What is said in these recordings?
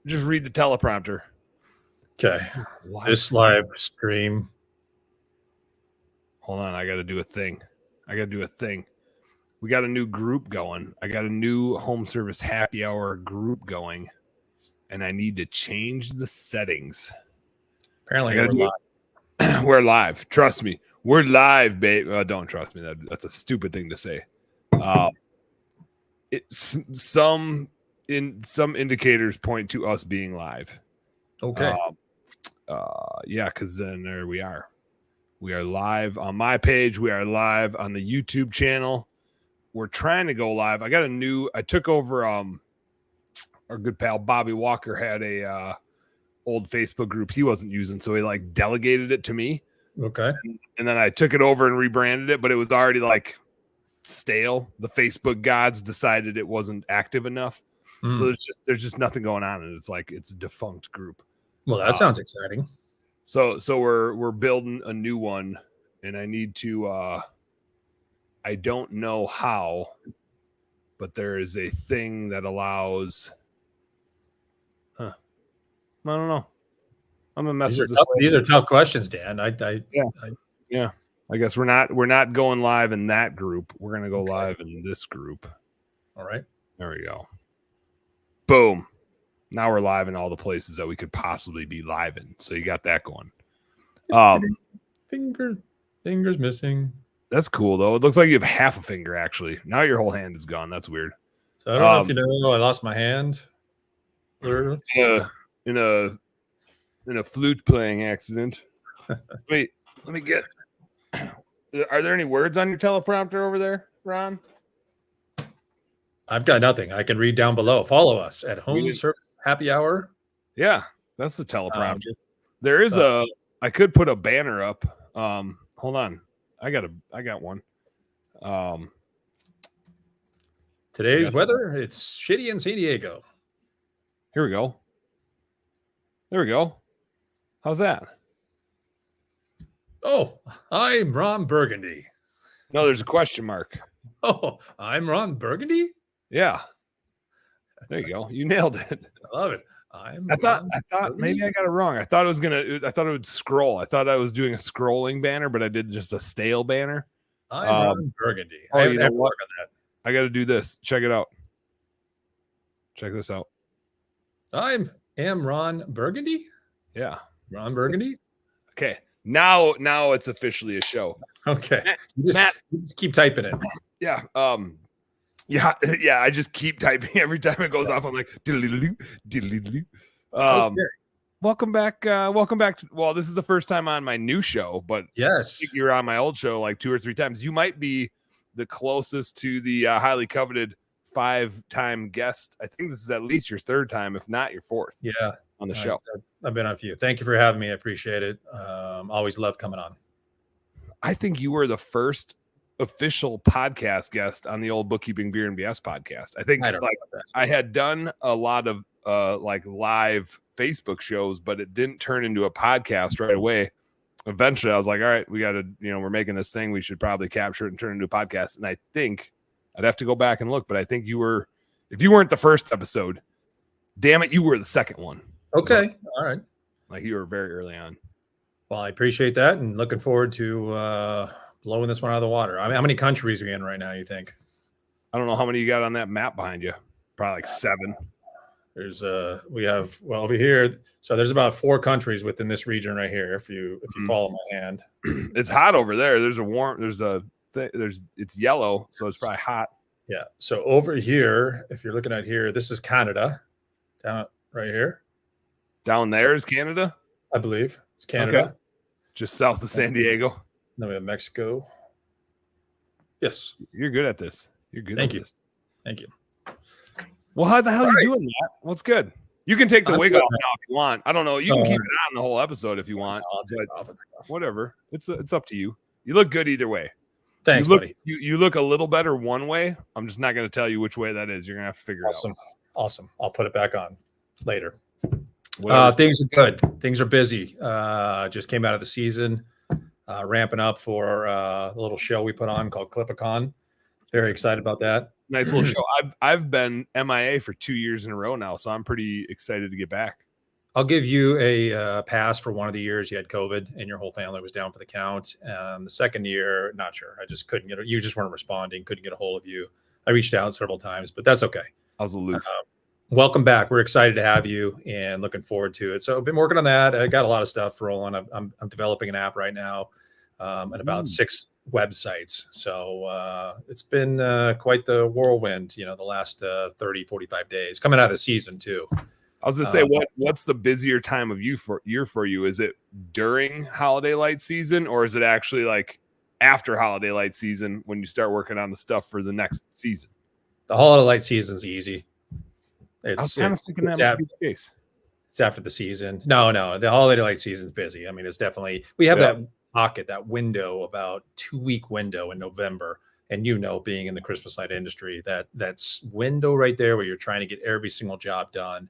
Just read the teleprompter. Okay. This live stream. Hold on. I got to do a thing. We got a new group going. I got a new home service happy hour group going, and I need to change the settings. Apparently, we're live. We're live. Trust me. We're live, babe. Don't trust me. That's a stupid thing to say. Some indicators point to us being live. Okay. Yeah, because then there we are. We are live on my page. We are live on the YouTube channel. We're trying to go live. I took over our good pal Bobby Walker had a old Facebook group he wasn't using, so he delegated it to me. Okay. And then I took it over and rebranded it, but it was already stale. The Facebook gods decided it wasn't active enough. So there's just nothing going on, and it's a defunct group. Well, that sounds exciting. So we're building a new one, and I need to I don't know how, but there is a thing that allows I don't know. I'm gonna mess with this. These are tough questions, Dan. Yeah. I guess we're not going live in that group. We're gonna go live in this group. All right. There we go. Boom. Now we're live in all the places that we could possibly be live in. So you got that going. Fingers missing. That's cool though. It looks like you have half a finger actually. Now your whole hand is gone. That's weird. So I don't know if you know, I lost my hand. In a flute playing accident. Wait, let me get. Are there any words on your teleprompter over there, Ron? I've got nothing. I can read down below. Follow us at Home Service Happy Hour. Yeah, that's the teleprompter. There is I could put a banner up. Hold on. I got one. Today's weather, it's shitty in San Diego. Here we go. There we go. How's that? Oh, I'm Ron Burgundy. No, there's a question mark. Oh, I'm Ron Burgundy? Yeah. There you go. You nailed it. I love it. I thought maybe I got it wrong. I thought it would scroll. I thought I was doing a scrolling banner, but I did just a stale banner. I'm Ron Burgundy. You know what? I got to do this. Check it out. Check this out. I am Ron Burgundy. Yeah. Ron Burgundy. Okay. Now it's officially a show. Okay. You just keep typing it. Yeah. Yeah. I just keep typing every time it goes off. I'm like, diddly-doo. Okay. Welcome back. This is the first time on my new show, but yes, you're on my old show 2 or 3 times. You might be the closest to the highly coveted 5-time guest. I think this is at least your 3rd time, if not your 4th. Yeah, on the show. I've been on a few. Thank you for having me. I appreciate it. Always love coming on. I think you were the first official podcast guest on the old Bookkeeping Beer and BS podcast. I think I had done a lot of live Facebook shows, but it didn't turn into a podcast right away. Eventually I was like, all right, we got to, we're making this thing. We should probably capture it and turn it into a podcast. And I think I'd have to go back and look, but I think you were, if you weren't the first episode, damn it, you were the second one. Okay. So, all right. You were very early on. Well, I appreciate that and looking forward to blowing this one out of the water. I mean, how many countries are we in right now, you think? I don't know how many you got on that map behind you. Probably 7. There's we have over here. So there's about 4 countries within this region right here. If you follow my hand, it's hot over there. It's yellow, so it's probably hot. Yeah. So over here, if you're looking at here, this is Canada. Down right here. Down there is Canada? I believe it's Canada. Okay. Just south of San Diego. Then we have Mexico. Yes. You're good at this. You're good at this. Thank you. Well, how the hell are you doing that? What's good? You can take the wig off now if you want. I don't know. You can keep it on the whole episode if you want. I'll take it off. Whatever. It's up to you. You look good either way. Thanks, buddy. You look a little better one way. I'm just not going to tell you which way that is. You're going to have to figure it out. Awesome. I'll put it back on later. Things are good. Things are busy. Just came out of the season, ramping up for a little show we put on called CLIPA. Very excited about that. Nice little show. I've been MIA for 2 years in a row now, so I'm pretty excited to get back. I'll give you a pass for one of the years you had COVID and your whole family was down for the count. The second year, not sure. I just couldn't you just weren't responding, couldn't get a hold of you. I reached out several times, but that's okay. I was aloof. Welcome back. We're excited to have you and looking forward to it. So I've been working on that. I got a lot of stuff rolling. I'm developing an app right now and about 6 websites. So it's been quite the whirlwind, the last 30, 45 days coming out of the season too. I was gonna say, what's the busier time of year for you? Is it during holiday light season, or is it actually like after holiday light season when you start working on the stuff for the next season? The holiday light season's easy. I was kind of thinking that would be the case. It's after the season. No, the holiday light season's busy. I mean, it's definitely we have that pocket, that window, about 2-week window in November. And being in the Christmas light industry, that's window right there where you're trying to get every single job done.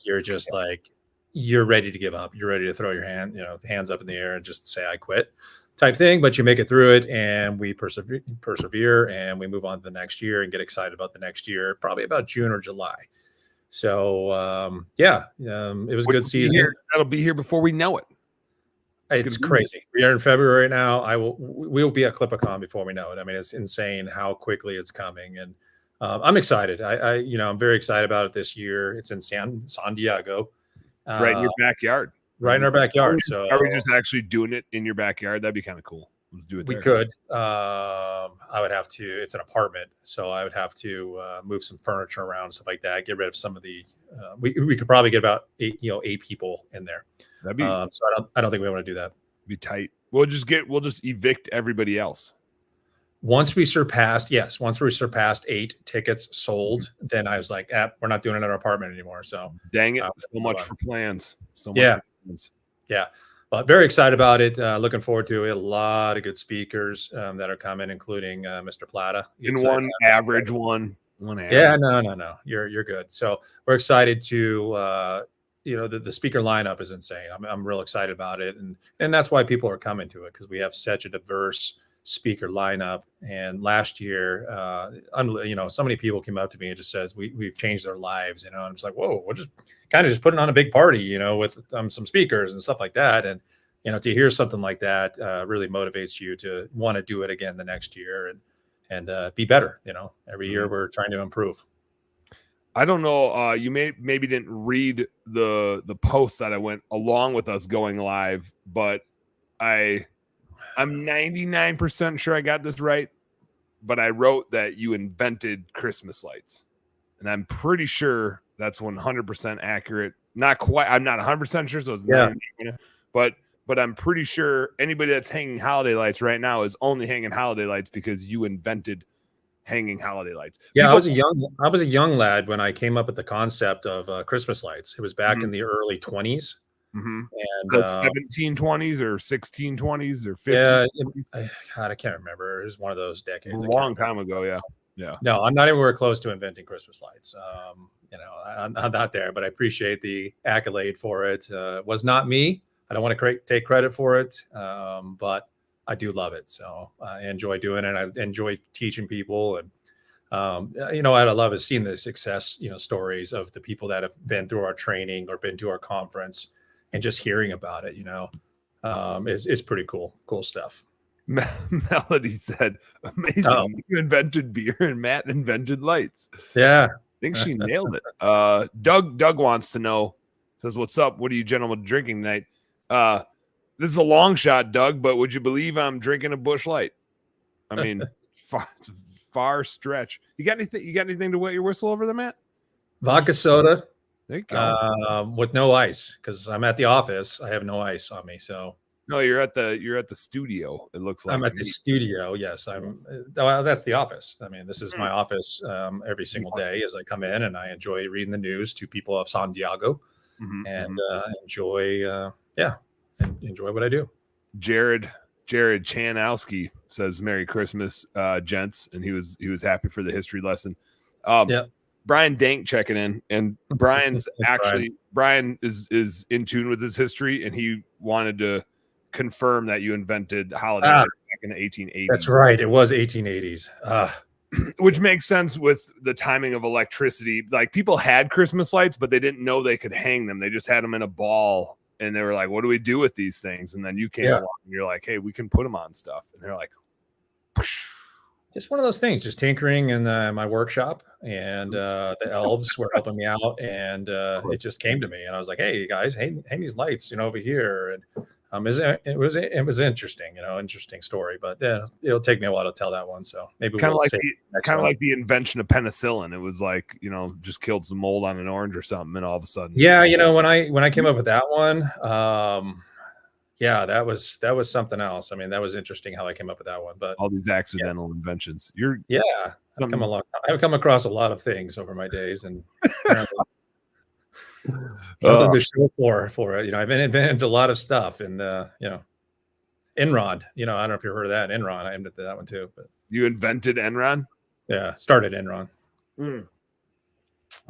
You're just like, you're ready to give up. You're ready to throw your hands up in the air and just say, I quit type thing, but you make it through it and we persevere and we move on to the next year and get excited about the next year, probably about June or July. So, it was a good season. That'll be here before we know it. It's crazy. We are in February now. We'll be at CLIPA before we know it. I mean, it's insane how quickly it's coming. And I'm excited. I'm very excited about it this year. It's in San Diego. Right in your backyard. Right in our backyard. So are we just actually doing it in your backyard? That'd be kind of cool. Let's do it there. We could. I would have to. It's an apartment, so I would have to move some furniture around, stuff like that. Get rid of some of the. We could probably get about 8 people in there. That'd be. So I don't think we want to do that. Be tight. We'll just evict everybody else. Once we surpassed 8 tickets sold, then I was like, we're not doing it in our apartment anymore. So dang it. So much for plans. Yeah. But very excited about it. Looking forward to it. A lot of good speakers that are coming, including Mr. Plata. One average. Yeah, no. You're good. So we're excited to the speaker lineup is insane. I'm real excited about it, and that's why people are coming to it, because we have such a diverse speaker lineup. And last year, so many people came up to me and just says we've changed their lives. And I'm just like, whoa, we're just kind of just putting on a big party, with some speakers and stuff like that. And to hear something like that really motivates you to want to do it again the next year and be better. Every year we're trying to improve. I don't know. You maybe didn't read the post that I went along with us going live, but I'm 99% sure I got this right. But I wrote that you invented Christmas lights, and I'm pretty sure that's 100% accurate. Not quite. I'm not 100% sure. So it's but I'm pretty sure anybody that's hanging holiday lights right now is only hanging holiday lights because you invented hanging holiday lights. Yeah, I was a young lad when I came up with the concept of Christmas lights. It was back in the early 20s. Mm-hmm. And 1720s or 1620s or 15. Yeah, God, I can't remember. It was one of those decades. A long time ago. Yeah. No, I'm not anywhere close to inventing Christmas lights. I'm not there, but I appreciate the accolade for it. It was not me. I don't want to take credit for it, but I do love it. So I enjoy doing it. I enjoy teaching people. And, what I love is seeing the success, stories of the people that have been through our training or been to our conference and just hearing about it, is pretty cool stuff. Melody said, amazing. Oh. You invented beer and Matt invented lights. Yeah. I think she nailed it. Doug wants to know, says, what's up? What are you gentlemen drinking tonight? This is a long shot, Doug, but would you believe I'm drinking a Busch Light? I mean, far stretch. You got anything to wet your whistle over there, Matt? Vodka soda. There you go. With no ice, because I'm at the office. I have no ice on me. So no, you're at the studio. It looks like I'm at the studio. Yes, that's the office. I mean, this is my office every single day as I come in, and I enjoy reading the news to people of San Diego, and enjoy what I do. Jared Chanowski says Merry Christmas, gents, and he was happy for the history lesson. Brian Dank checking in, and Brian's Brian is in tune with his history, and he wanted to confirm that you invented holiday lights back in the 1880s. That's right. It was 1880s. Which makes sense with the timing of electricity. Like, people had Christmas lights, but they didn't know they could hang them. They just had them in a ball, and they were like, what do we do with these things? And then you came along and you're like, hey, we can put them on stuff. And they're like, just one of those things, just tinkering in my workshop, and the elves were helping me out, and it just came to me, and I was like, hey guys, hang these lights, over here. And it was interesting, interesting story, but it'll take me a while to tell that one. So maybe kind of like the invention of penicillin. It was like, just killed some mold on an orange or something, and all of a sudden, when I came up with that one, that was something else. I mean, that was interesting how I came up with that one. But all these accidental inventions. I've come across a lot of things over my days, and nothing to show for it. I've invented a lot of stuff, and Enron. I don't know if you've heard of that. Enron, I invented that one too. But you invented Enron? Yeah, started Enron.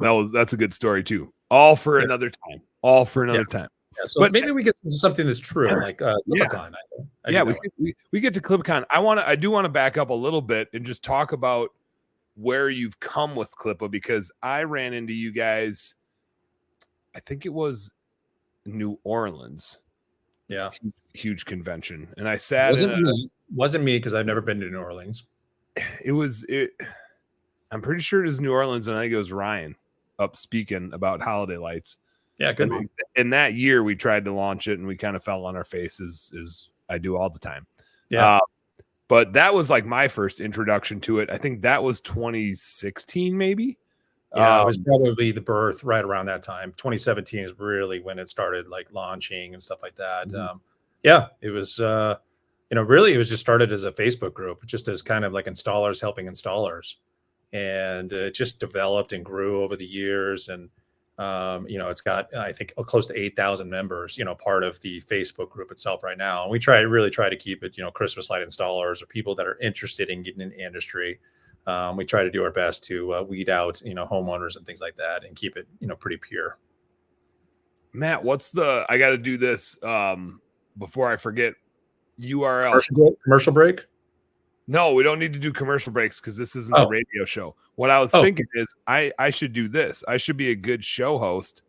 That's a good story too. All for another time. All for another time. Yeah, so but maybe we get something that's true, like CLIPA. We get to CLIPA. I do want to back up a little bit and just talk about where you've come with CLIPA, because I ran into you guys, I think it was New Orleans. Yeah. Huge convention. And I sat wasn't me because I've never been to New Orleans. I'm pretty sure it was New Orleans, and I think it was Ryan up speaking about holiday lights. Yeah, it could be. In that year, we tried to launch it, and we kind of fell on our faces, as I do all the time. Yeah. But that was like my first introduction to it. I think that was 2016, maybe. Yeah, it was probably the birth right around that time. 2017 is really when it started like launching and stuff like that. It was, really it was just started as a Facebook group, just as kind of like installers helping installers. And it just developed and grew over the years. And, it's got, I think, close to 8,000 members, part of the Facebook group itself right now. And we really try to keep it, Christmas light installers or people that are interested in getting in the industry. We try to do our best to weed out, homeowners and things like that, and keep it, pretty pure. Matt, I got to do this before I forget. URL. Commercial break? No, we don't need to do commercial breaks because this isn't a radio show. What I was thinking is I should do this. I should be a good show host,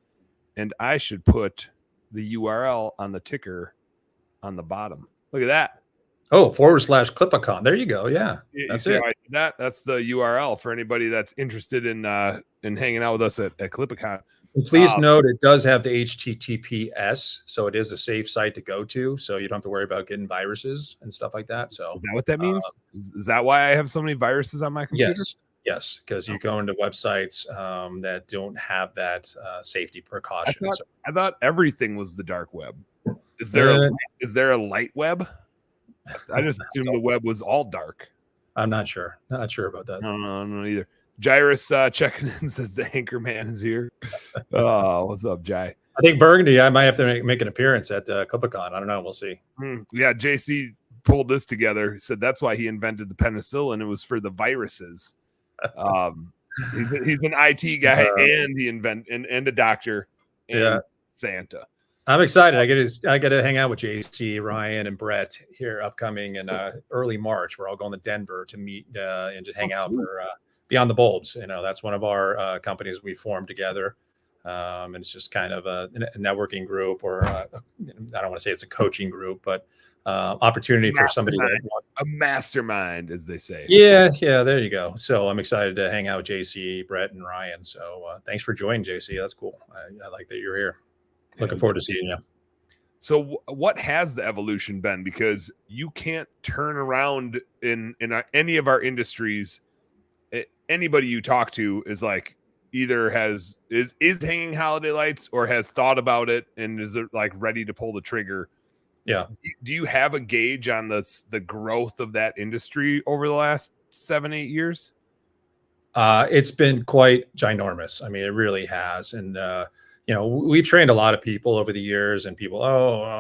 and I should put the URL on the ticker on the bottom. Look at that. /CLIPACon. There you go. Yeah. That's it. That's the URL for anybody that's interested in hanging out with us at CLIPACon. And please note, it does have the HTTPS, so it is a safe site to go to, so you don't have to worry about getting viruses and stuff like that. So is that what that means? Is that why I have so many viruses on my computer? Yes, because you go into websites that don't have that safety precaution. I thought everything was the dark web. Is there a light web? I just assumed the web was all dark. I'm not sure. Not sure about that. No, either. Jairus checking in, says the anchor man is here. Oh, what's up, Jai? I think Burgundy, I might have to make an appearance at CLIPACon. I don't know. We'll see. Yeah, JC pulled this together. He said that's why he invented the penicillin. It was for the viruses. He's an IT guy and a doctor and Santa. I'm excited. I get to hang out with JC, Ryan, and Brett here upcoming in early March. We're all going to Denver to meet and just hang out for Beyond the Bulbs. That's one of our companies we formed together. And it's just kind of a networking group, or I don't want to say it's a coaching group, but opportunity for somebody a mastermind, as they say. Yeah, there you go. So I'm excited to hang out with JC, Brett, and Ryan. So thanks for joining, JC. That's cool. I like that you're here. Looking forward to seeing you. So what has the evolution been? Because you can't turn around in any of our industries. Anybody you talk to is like either is hanging holiday lights or has thought about it and is like ready to pull the trigger. Yeah. Do you have a gauge on the growth of that industry over the last 7-8 years? It's been quite ginormous. I mean, it really has. And, we've trained a lot of people over the years, and people,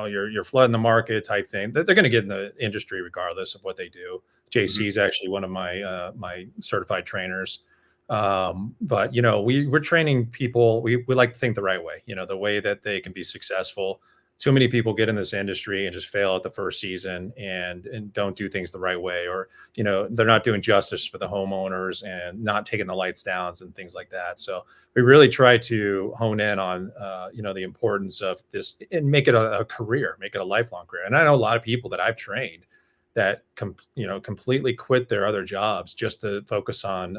you're flooding the market type thing. They're going to get in the industry regardless of what they do. JC is actually one of my certified trainers. But we're training people. We like to think the right way, the way that they can be successful. too many people get in this industry and just fail at the first season and don't do things the right way, or, you know, they're not doing justice for the homeowners and not taking the lights down and things like that. So we really try to hone in on, you know, the importance of this and make it a career, make it a lifelong career. And I know a lot of people that I've trained that you know, completely quit their other jobs just to focus on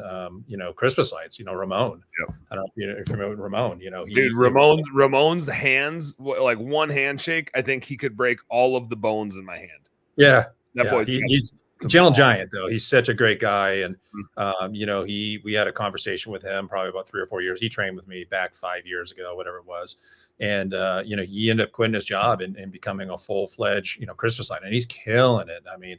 you know, Christmas lights. You know, Ramon. Yep. I don't know if you're familiar with Ramon. You know, dude, Ramon's hands, like one handshake, I think he could break all of the bones in my hand. Yeah, that boy's he's a gentle giant though. He's such a great guy, and you know, we had a conversation with him probably about 3 or 4 years. He trained with me back 5 years ago, whatever it was. And, you know, he ended up quitting his job and becoming a full-fledged, you know, Christmas light, and he's killing it. I mean,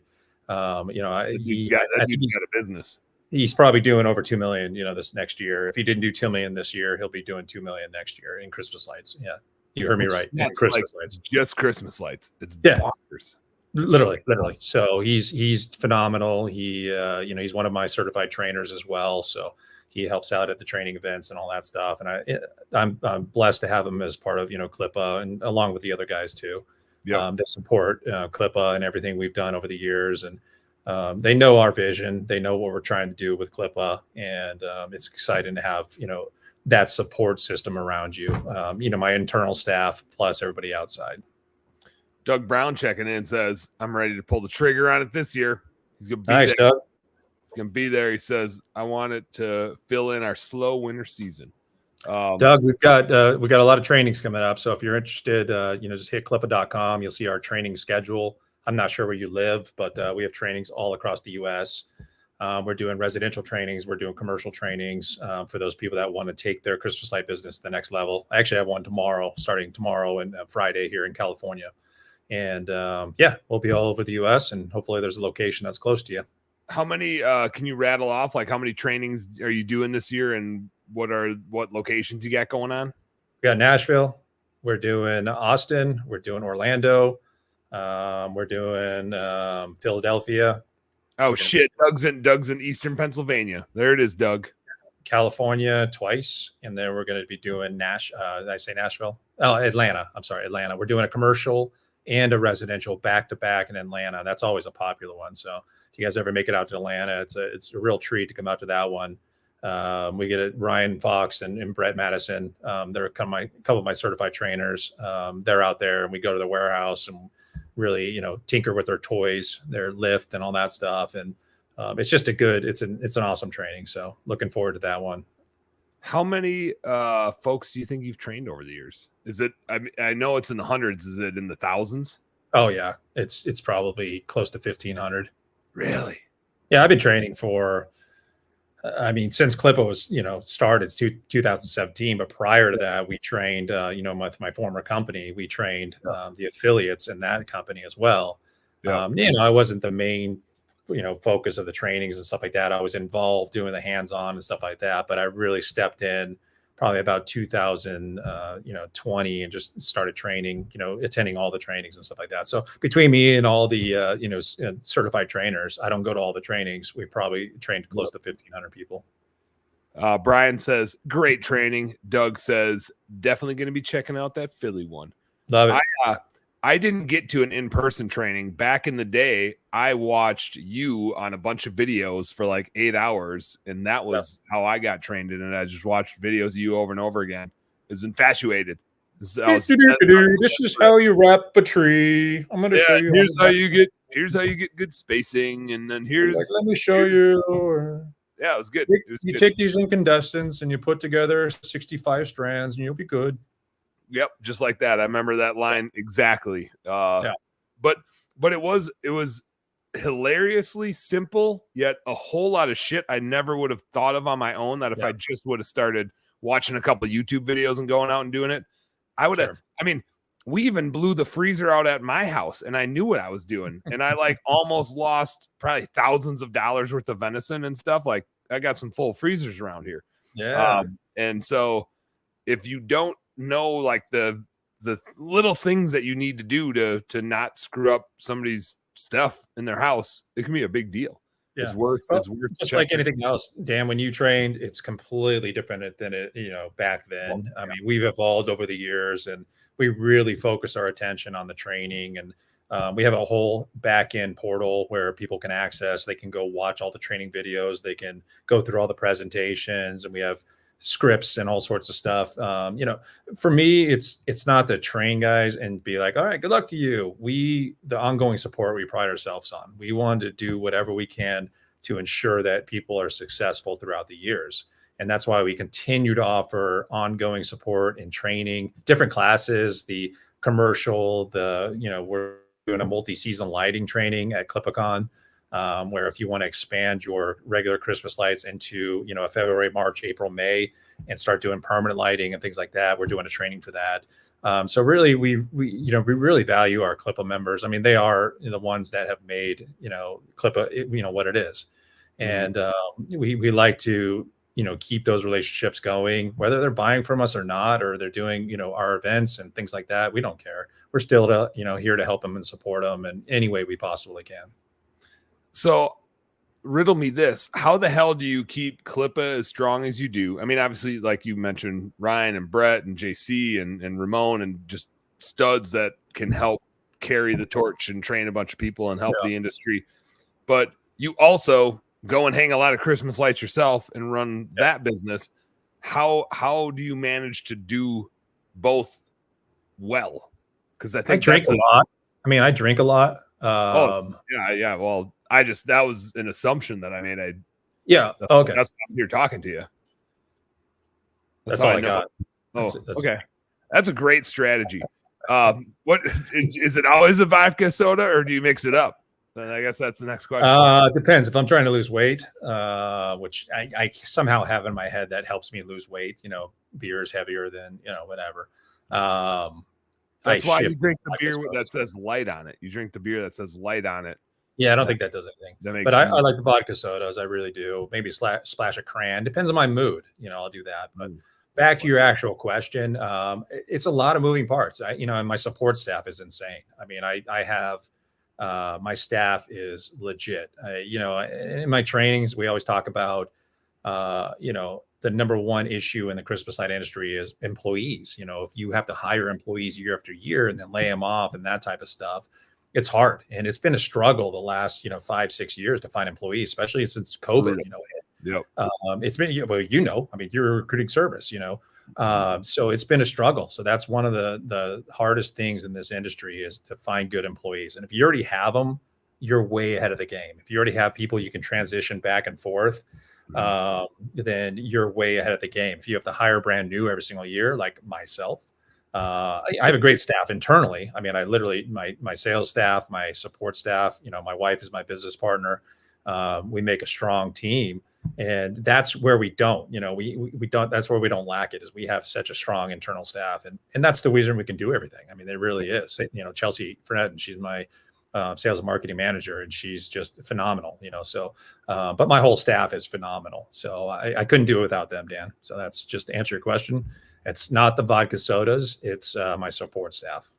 you know, he's got a business. He's probably doing over 2 million, you know, this next year. If he didn't do 2 million this year, he'll be doing 2 million next year in Christmas lights. Yeah. You heard me right. Christmas lights. Just Christmas lights. It's bonkers. Literally. So he's phenomenal. He, you know, he's one of my certified trainers as well. So he helps out at the training events and all that stuff. And I'm blessed to have him as part of, you know, CLIPA, and along with the other guys too. Yeah. That support CLIPA and everything we've done over the years. And they know our vision. They know what we're trying to do with CLIPA. And it's exciting to have, you know, that support system around you. You know, my internal staff plus everybody outside. Doug Brown checking in says, I'm ready to pull the trigger on it this year. He's going to be nice, there. Doug. He's going to be there. He says, I want it to fill in our slow winter season. Doug, we've got a lot of trainings coming up. So if you're interested, you know, just hit clipa.com. You'll see our training schedule. I'm not sure where you live, but we have trainings all across the U.S. We're doing residential trainings. We're doing commercial trainings for those people that want to take their Christmas light business to the next level. I actually have one tomorrow, starting tomorrow and Friday here in California. And yeah, we'll be all over the U.S. and hopefully there's a location that's close to you. How many can you rattle off? Like, how many trainings are you doing this year, and what locations you got going on? We got Nashville. We're doing Austin. We're doing Orlando. We're doing Philadelphia. Oh shit! Doug's in Eastern Pennsylvania. There it is, Doug. California twice, and then we're going to be doing did I say Nashville? Oh, Atlanta. I'm sorry, Atlanta. We're doing a commercial and a residential back to back in Atlanta. That's always a popular one. So if you guys ever make it out to Atlanta, it's a real treat to come out to that one. We get Ryan Fox and Brett Madison. They're a couple of my certified trainers. They're out there, and we go to the warehouse and really, you know, tinker with their toys, their lift and all that stuff. And it's just it's an awesome training. So looking forward to that one. How many folks do you think you've trained over the years? Is it, I know it's in the hundreds. Is it in the thousands? Oh yeah. It's probably close to 1,500. Really? Yeah. I've been training for, I mean, since CLIPA was, you know, started, it's 2017, but prior to that, we trained, you know, with my former company, we trained the affiliates in that company as well. Yeah. You know, I wasn't the main, you know, focus of the trainings and stuff like that. I was involved doing the hands-on and stuff like that, but I really stepped in probably about 2020 and just started training, you know, attending all the trainings and stuff like that. So between me and all the, you know, certified trainers, I don't go to all the trainings. We probably trained close to 1,500 people. Brian says, great training. Doug says, definitely going to be checking out that Philly one. Love it. I didn't get to an in-person training. Back in the day, I watched you on a bunch of videos for like 8 hours, and that was how I got trained in it. I just watched videos of you over and over again. I was infatuated. This is how you wrap a tree. I'm going to show you. Here's how you get good spacing, and then let me show you. Yeah, it was good. You take these incandescents and you put together 65 strands, and you'll be good. Yep, just like that. I remember that line exactly. Yeah. But it was hilariously simple, yet a whole lot of shit I never would have thought of on my own. That if I just would have started watching a couple of YouTube videos and going out and doing it, I would have. Sure. I mean, we even blew the freezer out at my house, and I knew what I was doing, and I like almost lost probably thousands of dollars worth of venison and stuff. Like, I got some full freezers around here. Yeah, and so if you don't know like the little things that you need to do to not screw up somebody's stuff in their house, it can be a big deal. Yeah. It's worth just checking. like anything else, Dan, when you trained, it's completely different than it, back then. I mean, we've evolved over the years, and we really focus our attention on the training, and we have a whole back end portal where people can access. They can go watch all the training videos. They can go through all the presentations, and we have scripts and all sorts of stuff. For me, it's not to train guys and be like, all right, good luck to you. The ongoing support we pride ourselves on. We want to do whatever we can to ensure that people are successful throughout the years. And that's why we continue to offer ongoing support and training, different classes, the commercial, we're doing a multi-season lighting training at CLIPACon, where if you want to expand your regular Christmas lights into, a February, March, April, May, and start doing permanent lighting and things like that, we're doing a training for that. So really, we really value our CLIPA members. I mean, they are the ones that have made, CLIPA, what it is. And we like to, keep those relationships going, whether they're buying from us or not, or they're doing, our events and things like that. We don't care. We're still here to help them and support them in any way we possibly can. So riddle me this. How the hell do you keep CLIPA as strong as you do? I mean, obviously, like you mentioned, Ryan and Brett and JC and Ramon, and just studs that can help carry the torch and train a bunch of people and help the industry. But you also go and hang a lot of Christmas lights yourself and run that business. How do you manage to do both well? Because I think I drink a lot. I drink a lot. Yeah. Well, that was an assumption that I made. Okay. That's why I'm here talking to you. That's all I got. Okay. That's a great strategy. What is it always a vodka soda, or do you mix it up? Then I guess that's the next question. Depends. If I'm trying to lose weight, which I somehow have in my head that helps me lose weight, beer is heavier than, whatever. That's why you drink the beer that says light on it. You drink the beer that says light on it. Yeah, I don't think that does anything. But I like the vodka sodas. I really do. Maybe splash a cran. Depends on my mood. I'll do that. But back to your actual question, it's a lot of moving parts. And my support staff is insane. I mean, I have my staff is legit. In my trainings, we always talk about, the number one issue in the Christmas light industry is employees. If you have to hire employees year after year and then lay them off and that type of stuff, it's hard. And it's been a struggle the last, 5-6 years to find employees, especially since COVID, it's been, you're a recruiting service, so it's been a struggle. So that's one of the hardest things in this industry is to find good employees. And if you already have them, you're way ahead of the game. If you already have people you can transition back and forth, then you're way ahead of the game. If you have to hire brand new every single year, like myself, I have a great staff internally. I mean, I literally, my sales staff, my support staff, my wife is my business partner. We make a strong team, and that's where we don't, we don't, that's where we don't lack it, is we have such a strong internal staff, and that's the reason we can do everything. I mean, it really is, Chelsea Frenette, and she's my sales and marketing manager, and she's just phenomenal, so, but my whole staff is phenomenal. So I couldn't do it without them, Dan. So that's just to answer your question. It's not the vodka sodas. It's my support staff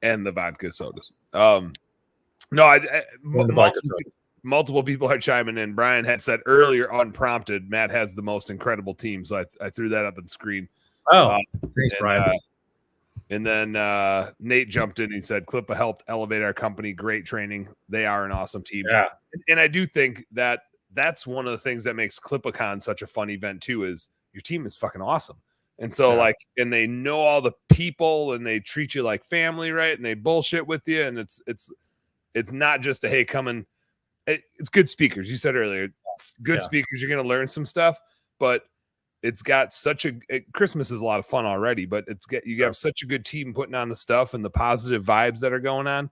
and the vodka sodas. Multiple people are chiming in. Brian had said earlier, unprompted, Matt has the most incredible team. So I threw that up on the screen. Thanks, Brian. And then Nate jumped in. And he said, CLIPA helped elevate our company. Great training. They are an awesome team. Yeah. And I do think that that's one of the things that makes CLIPACon such a fun event too, is your team is fucking awesome. And so and they know all the people, and they treat you like family, right? And they bullshit with you. And it's not just a, hey, come and it's good speakers. You said earlier, good speakers. You're going to learn some stuff, but it's got Christmas is a lot of fun already, but you have such a good team putting on the stuff and the positive vibes that are going on.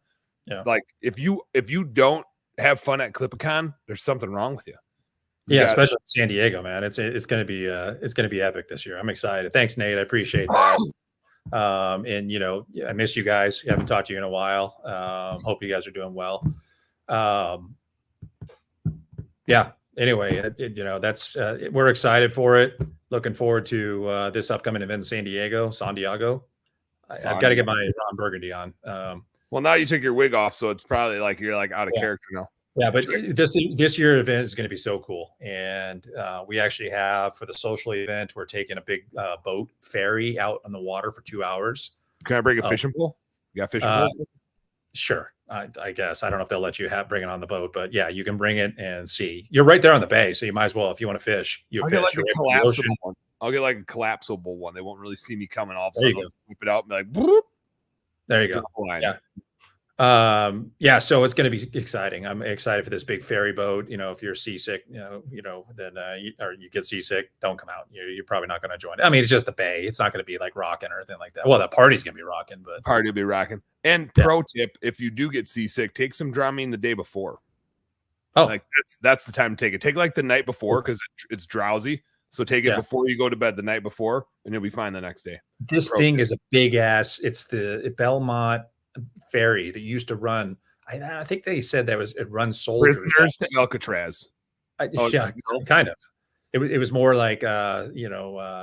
Yeah. Like if you don't have fun at CLIPACon, there's something wrong with you. Especially in San Diego, man. It's going to be epic this year. I'm excited. Thanks, Nate. I appreciate that. I miss you guys. I haven't talked to you in a while. Hope you guys are doing well. Anyway, that's we're excited for it. Looking forward to this upcoming event in San Diego. I've got to get my Ron Burgundy on. Well, now you took your wig off, so it's probably like you're like out of character now. Yeah, but this year event is going to be so cool, and we actually have for the social event, we're taking a big boat ferry out on the water for 2 hours. Can I bring a fishing pole? You got fishing poles? Sure. I guess I don't know if they'll let you bring it on the boat, but yeah, you can bring it and see. You're right there on the bay, so you might as well, if you want to fish. I'll get like a collapsible one. I'll get like a collapsible one. They won't really see me coming. All of a sudden, I'll whip it out and be like, boop. There you go. Yeah. Yeah, so it's going to be exciting. I'm excited for this big ferry boat. You know, if you're seasick, then you get seasick, don't come out. You're probably not going to join. I mean, it's just the bay. It's not going to be like rocking or anything like that. Well, the party's going to be rocking, but party will be rocking. And pro tip: if you do get seasick, take some Dramamine the day before. Oh, like that's the time to take it. Take like the night before because it's drowsy. So take it before you go to bed the night before, and you'll be fine the next day. This thing is a big ass. It's the Belmont ferry that used to run. I think they said it runs soldiers. Prisoners to Alcatraz. Kind of. It was more like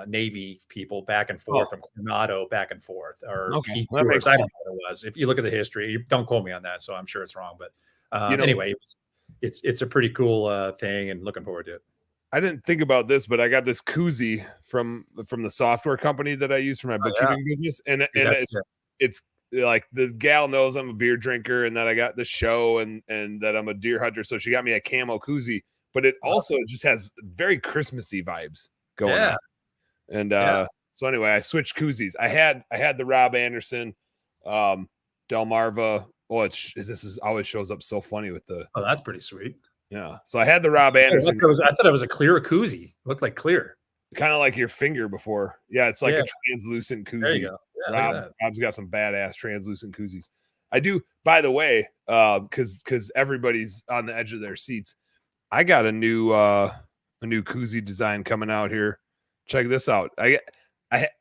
Navy people back and forth from Coronado back and forth, or I don't know what it was. If you look at the history, don't quote me on that. So I'm sure it's wrong, but anyway, it's a pretty cool thing, and looking forward to it. I didn't think about this, but I got this koozie from the software company that I use for my bookkeeping business, and it's like the gal knows I'm a beer drinker and that I got the show and that I'm a deer hunter, so she got me a camo koozie. But it also just has very Christmassy vibes going on. And so anyway, I switched koozies. I had the Rob Anderson, Delmarva. Oh, this always shows up so funny with the. Oh, that's pretty sweet. Yeah. So I had the Rob Anderson. I thought it was a clear koozie. It looked like clear. Kind of like your finger before. Yeah, it's like a translucent koozie. There you go. Yeah, Rob's got some badass translucent koozies. I do, by the way, because everybody's on the edge of their seats. I got a new koozie design coming out here. Check this out.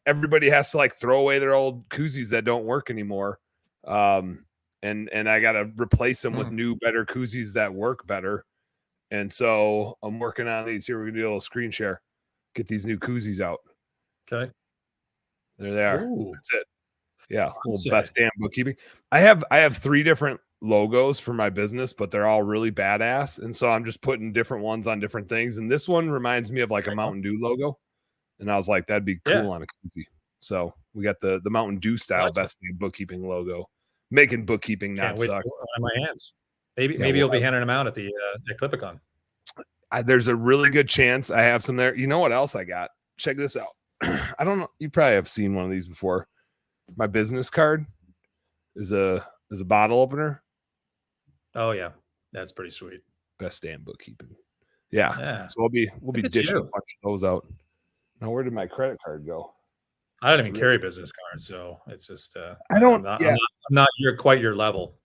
Everybody has to like throw away their old koozies that don't work anymore. And I got to replace them with new, better koozies that work better. And so I'm working on these. Here, we're going to do a little screen share. Get these new koozies out. Okay. There they are. Ooh. That's it. Yeah. Best damn bookkeeping. I have 3 different logos for my business, but they're all really badass. And so I'm just putting different ones on different things. And this one reminds me of like a Mountain Dew logo. And I was like, that'd be cool on a koozie. So we got the Mountain Dew style best damn bookkeeping logo. Making bookkeeping not suck. On my hands. Maybe you'll be handing them out at the CLIPA. There's a really good chance I have some there. You know what else I got? Check this out. I don't know. You probably have seen one of these before. My business card is a bottle opener. Oh yeah, that's pretty sweet. Best damn bookkeeping. Yeah. So we'll be dishing a bunch of those out. Now, where did my credit card go? I don't even carry business cards, so it's just I'm not quite your level.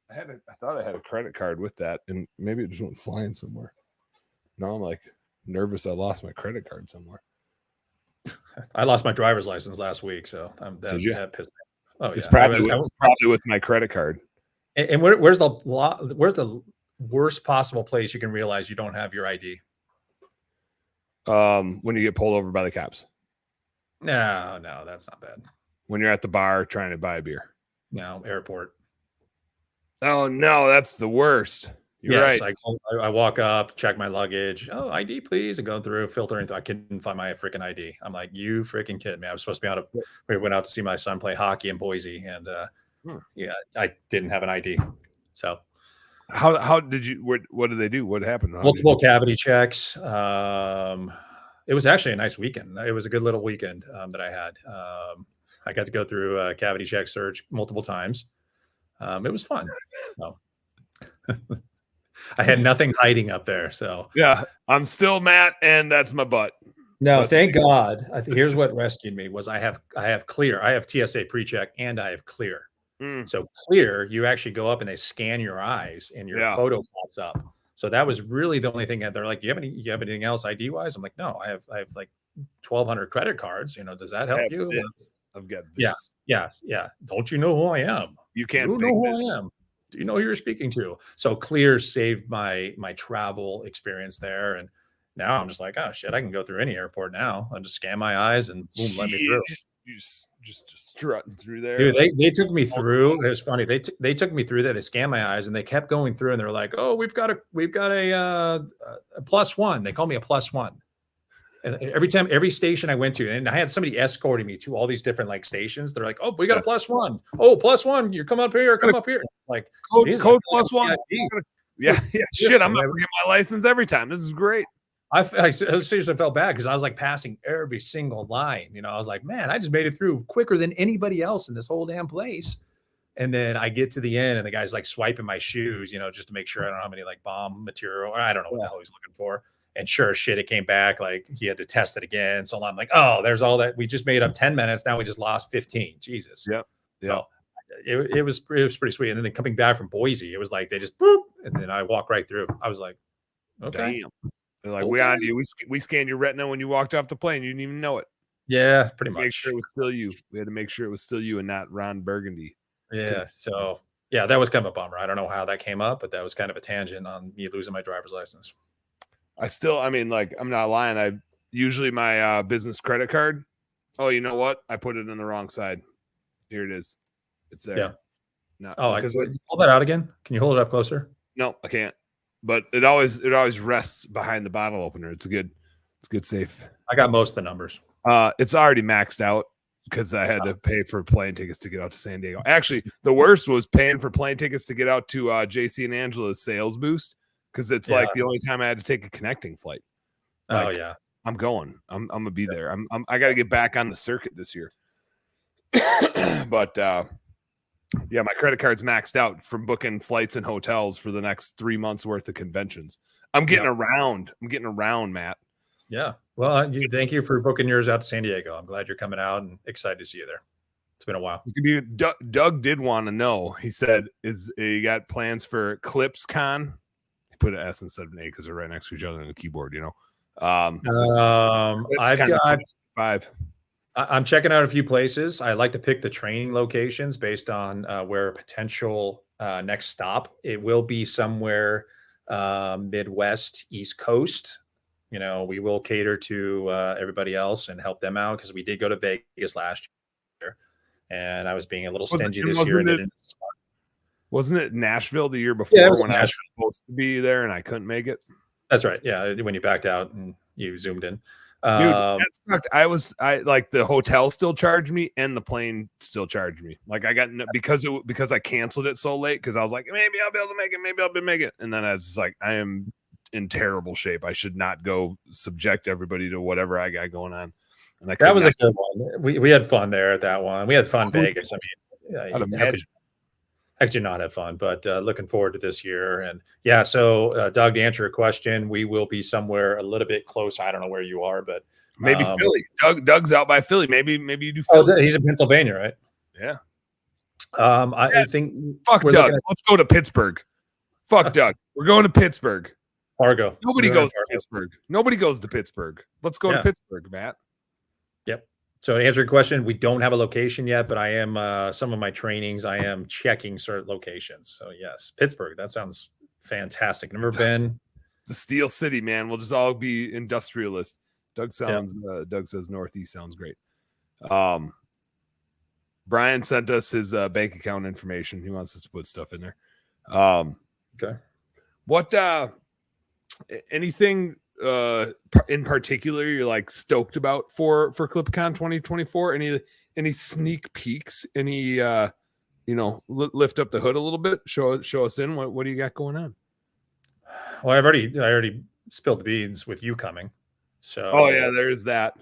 I thought I had a credit card with that, and maybe it just went flying somewhere. Now I'm like nervous I lost my credit card somewhere. I lost my driver's license last week, so that pissed me. Oh, it's probably with my credit card. And where's the worst possible place you can realize you don't have your ID? When you get pulled over by the cops. No, that's not bad. When you're at the bar trying to buy a beer. No, airport. Oh no, that's the worst. You're right. I walk up, check my luggage. Oh, ID, please. And go through, filtering. I couldn't find my freaking ID. I'm like, you freaking kidding me. I was supposed to be we went out to see my son play hockey in Boise, and I didn't have an ID. So how did you? What did they do? What happened? Multiple cavity checks. It was actually a nice weekend. It was a good little weekend that I had. I got to go through a cavity check search multiple times. It was fun. So. I had nothing hiding up there. So yeah, I'm still Matt, and that's my butt. No, thank God. Here's what rescued me was I have clear. I have TSA pre-check and I have clear. So clear, you actually go up and they scan your eyes and your photo pops up. So that was really the only thing that they're like, you have anything else ID wise? I'm like, no, I have like 1,200 credit cards. Does that help you? I've got this. Yeah. Don't you know who I am? You can't know who I am. Do you know who you're speaking to? So clear saved my travel experience there. And now I'm just like, oh shit, I can go through any airport now. I'll just scan my eyes and boom, let me through. You just strutting through there. Dude, they took me through. It was funny. They took me through there. They scanned my eyes and they kept going through and they're like, "Oh, we've got a +1." They called me a +1. And every station I went to, and I had somebody escorting me to all these different like stations. They're like, "Oh, we got a +1. Oh, +1. You come up here. Come up here." Like code +1. Yeah. Shit, I'm gonna get my license every time. This is great. I seriously felt bad because I was like passing every single line. You know, I was like, man, I just made it through quicker than anybody else in this whole damn place. And then I get to the end and the guy's like swiping my shoes, you know, just to make sure I don't have any like bomb material, or I don't know what the hell he's looking for. And sure as shit, it came back like he had to test it again. So I'm like, oh, there's all that. We just made up 10 minutes. Now we just lost 15. Jesus. Yep. So it was pretty sweet. And then coming back from Boise, it was like they just boop, and then I walk right through. I was like, okay. Damn. They're like, we on you. We scanned your retina when you walked off the plane. You didn't even know it. Yeah, pretty much. Make sure it was still you. We had to make sure it was still you and not Ron Burgundy. Yeah. So yeah, that was kind of a bummer. I don't know how that came up, but that was kind of a tangent on me losing my driver's license. I mean, like, I'm not lying. I usually my business credit card. Oh, you know what? I put it on the wrong side. Here it is. It's there. Yeah. No. Oh, I pull that out again. Can you hold it up closer? No, I can't. But it always rests behind the bottle opener. It's good safe. I got most of the numbers. It's already maxed out because I had to pay for plane tickets to get out to San Diego. Actually, the worst was paying for plane tickets to get out to JC and Angela's sales boost, because it's like the only time I had to take a connecting flight. Like, oh yeah, I'm going. I'm gonna be there. I got to get back on the circuit this year. But yeah, my credit card's maxed out from booking flights and hotels for the next 3 months worth of conventions. I'm getting around. I'm getting around, Matt. Yeah. Well, thank you for booking yours out to San Diego. I'm glad you're coming out and excited to see you there. It's been a while. It's gonna be, Doug did want to know. He said, "Is you got plans for CLIPSCon?" He put an S instead of an A because they're right next to each other on the keyboard. You know. I've got 5. I'm checking out a few places. I like to pick the training locations based on where a potential next stop. It will be somewhere Midwest, East Coast. You know, we will cater to everybody else and help them out because we did go to Vegas last year, and I was being a little stingy this year. Wasn't it Nashville the year before when I was supposed to be there and I couldn't make it? That's right. Yeah, when you backed out and you zoomed in. Dude, that sucked. I like the hotel still charged me and the plane still charged me. Like I got because I canceled it so late because I was like, maybe I'll be able to make it, maybe I'll be make it, and then I was just like, I am in terrible shape. I should not go subject everybody to whatever I got going on. And that was a good one. We had fun there at that one. We had fun in Vegas. I mean, I'd imagine. Actually not have fun, but looking forward to this year. And yeah, so Doug, to answer your question, we will be somewhere a little bit close. I don't know where you are, but maybe Philly. Doug's out by Philly. Maybe you do Philly. Oh, he's in Pennsylvania, right? Yeah. I think fuck Doug. Let's go to Pittsburgh. Fuck Doug. We're going to Pittsburgh. Fargo. Nobody goes to Pittsburgh. Nobody goes to Pittsburgh. Let's go to Pittsburgh, Matt. Yep. So to answer your question, we don't have a location yet, but I am some of my trainings. I am checking certain locations. So yes, Pittsburgh. That sounds fantastic. Never been. The Steel City, man. We'll just all be industrialists. Doug says Northeast sounds great. Brian sent us his bank account information. He wants us to put stuff in there. Okay. What? Anything in particular you're like stoked about for CLIPCon 2024? Any sneak peeks? Any lift up the hood a little bit? Show us in. What do you got going on? Well, I already spilled the beans with you coming. So there's that.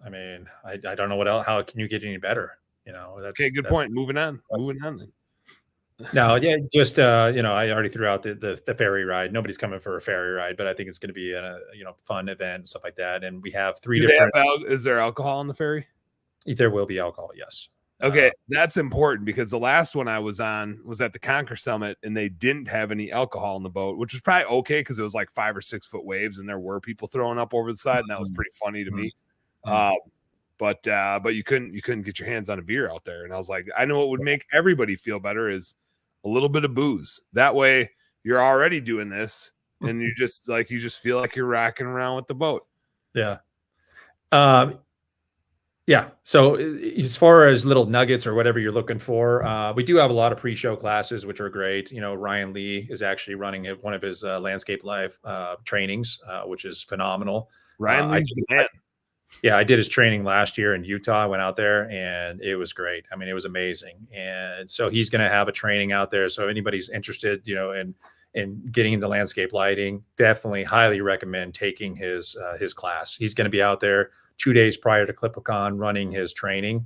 I mean, I don't know what else. How can you get any better? You know, that's okay. Good point. Moving on. No, yeah, just I already threw out the ferry ride. Nobody's coming for a ferry ride, but I think it's going to be a fun event and stuff like that. And we have three different. Is there alcohol on the ferry? There will be alcohol, yes. Okay, that's important because the last one I was on was at the Conquer Summit, and they didn't have any alcohol on the boat, which was probably okay because it was like 5 or 6 foot waves, and there were people throwing up over the side, and that was pretty funny to me. But you couldn't get your hands on a beer out there, and I was like, I know what would make everybody feel better is a little bit of booze. That way, you're already doing this, and you just feel like you're rocking around with the boat. Yeah. Yeah. So as far as little nuggets or whatever you're looking for, we do have a lot of pre-show classes, which are great. You know, Ryan Lee is actually running one of his landscape live trainings, which is phenomenal. Ryan Lee's the man. Yeah, I did his training last year in Utah. I went out there and it was great. I mean, it was amazing. And so he's going to have a training out there. So anybody's interested, you know, in getting into landscape lighting, definitely highly recommend taking his class. He's going to be out there 2 days prior to CLIPA running his training.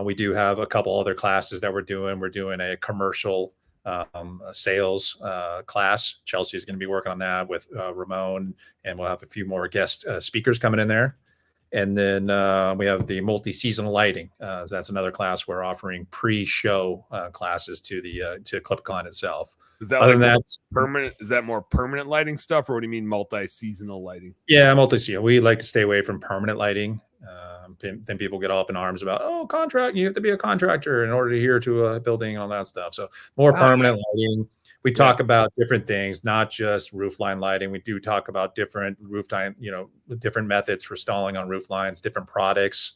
We do have a couple other classes that we're doing. We're doing a commercial sales class. Chelsea is going to be working on that with Ramon, and we'll have a few more guest speakers coming in there. And then we have the multi-seasonal lighting. That's another class we're offering pre-show classes to the to CLIPCon itself. Is that like permanent? Is that more permanent lighting stuff, or what do you mean multi-seasonal lighting? Yeah, multi-seasonal. We like to stay away from permanent lighting. Then people get all up in arms about, oh, contract. You have to be a contractor in order to adhere to a building and all that stuff. So more permanent lighting. We talk about different things, not just roof line lighting. We do talk about different roof line, you know, different methods for stalling on roof lines, different products.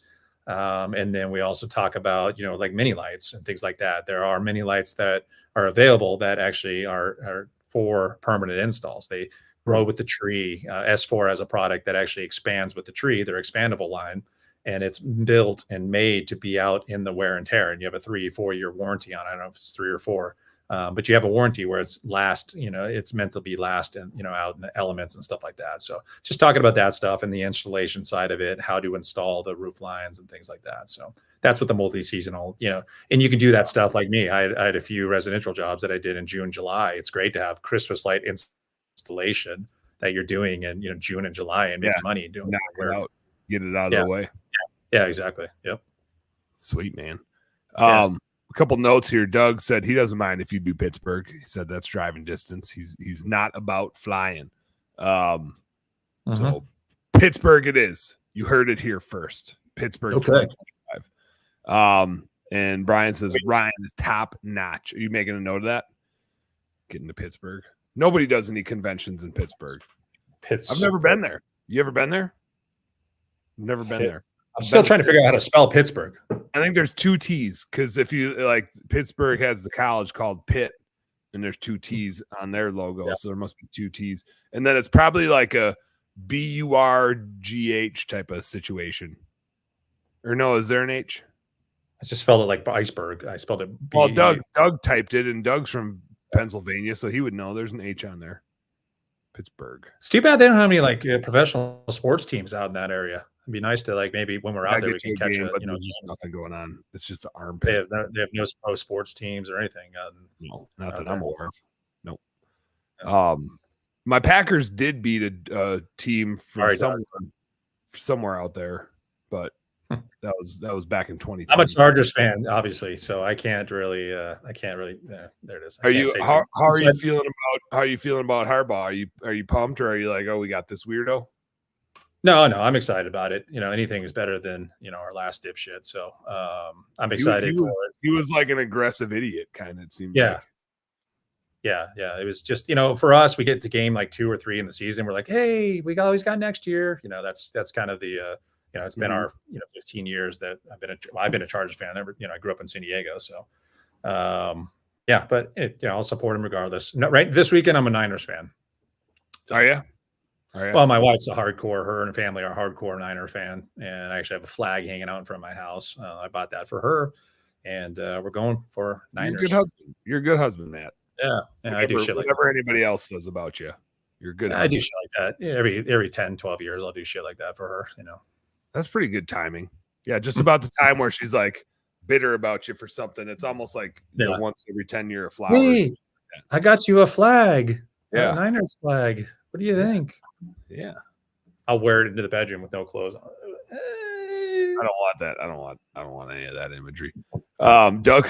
And then we also talk about, you know, like mini lights and things like that. There are mini lights that are available that actually are for permanent installs. They grow with the tree. S4 has a product that actually expands with the tree, their expandable line, and it's built and made to be out in the wear and tear. And you have a 3-4 year warranty on it. I don't know if it's 3 or 4. But you have a warranty where it's last, you know, it's meant to be last and, you know, out in the elements and stuff like that. So just talking about that stuff and the installation side of it, how to install the roof lines and things like that. So that's what the multi-seasonal, you know, and you can do that stuff like me. I had a few residential jobs that I did in June, July. It's great to have Christmas light installation that you're doing in, you know, June and July and making money doing it. Get it out of the way. Yeah, exactly. Yep. Sweet, man. A couple notes here. Doug said he doesn't mind if you do Pittsburgh. He said that's driving distance. He's not about flying. So Pittsburgh it is. You heard it here first. Pittsburgh 2025. And Brian says Ryan is top notch. Are you making a note of that? Getting to Pittsburgh. Nobody does any conventions in Pittsburgh. I've never been there. You ever been there? I've never been there. I'm still trying to figure out how to spell Pittsburgh. I think there's 2 T's because if you like, Pittsburgh has the college called Pitt, and there's 2 T's on their logo, so there must be 2 T's. And then it's probably like a BURGH type of situation. Or no, is there an H? I just spelled it like iceberg. I spelled it. Well, Doug typed it, and Doug's from Pennsylvania, so he would know. There's an H on there. Pittsburgh. It's too bad they don't have any like professional sports teams out in that area. It'd be nice to like maybe when we're out there we can catch but there's just nothing going on. It's just an armpit. They have no pro sports teams or anything. No, not that I'm aware of. Nope. My Packers did beat a team from somewhere out there, but that was back in 2020. I'm a Chargers fan, obviously, so I can't really. There it is. How are you feeling about Harbaugh? Are you pumped, or are you like, oh, we got this weirdo? No, I'm excited about it. You know, anything is better than, you know, our last dipshit. So I'm excited for it. He was like an aggressive idiot, kind of, it seemed like. Yeah. It was just, you know, for us, we get to game like 2 or 3 in the season. We're like, hey, we always got next year. You know, that's kind of the, you know, it's been our, 15 years that I've been a Chargers fan. I grew up in San Diego. So, but I'll support him regardless. No, right. This weekend, I'm a Niners fan. Are you? Right. Well, my wife's her and her family are hardcore Niner fan, and I actually have a flag hanging out in front of my house. I bought that for her, and we're going for Niners. You're a good husband, Matt. Yeah, I do shit like whatever anybody else says about you. You're good. I do shit like that every 10, 12 years. I'll do shit like that for her. You know, that's pretty good timing. Yeah, just about the time where she's like bitter about you for something. It's almost like once every 10 year of flowers. Hey, I got you a flag. Yeah, a Niners flag. What do you think? Yeah, I'll wear it into the bedroom with no clothes on. I don't want that. I don't want any of that imagery. Doug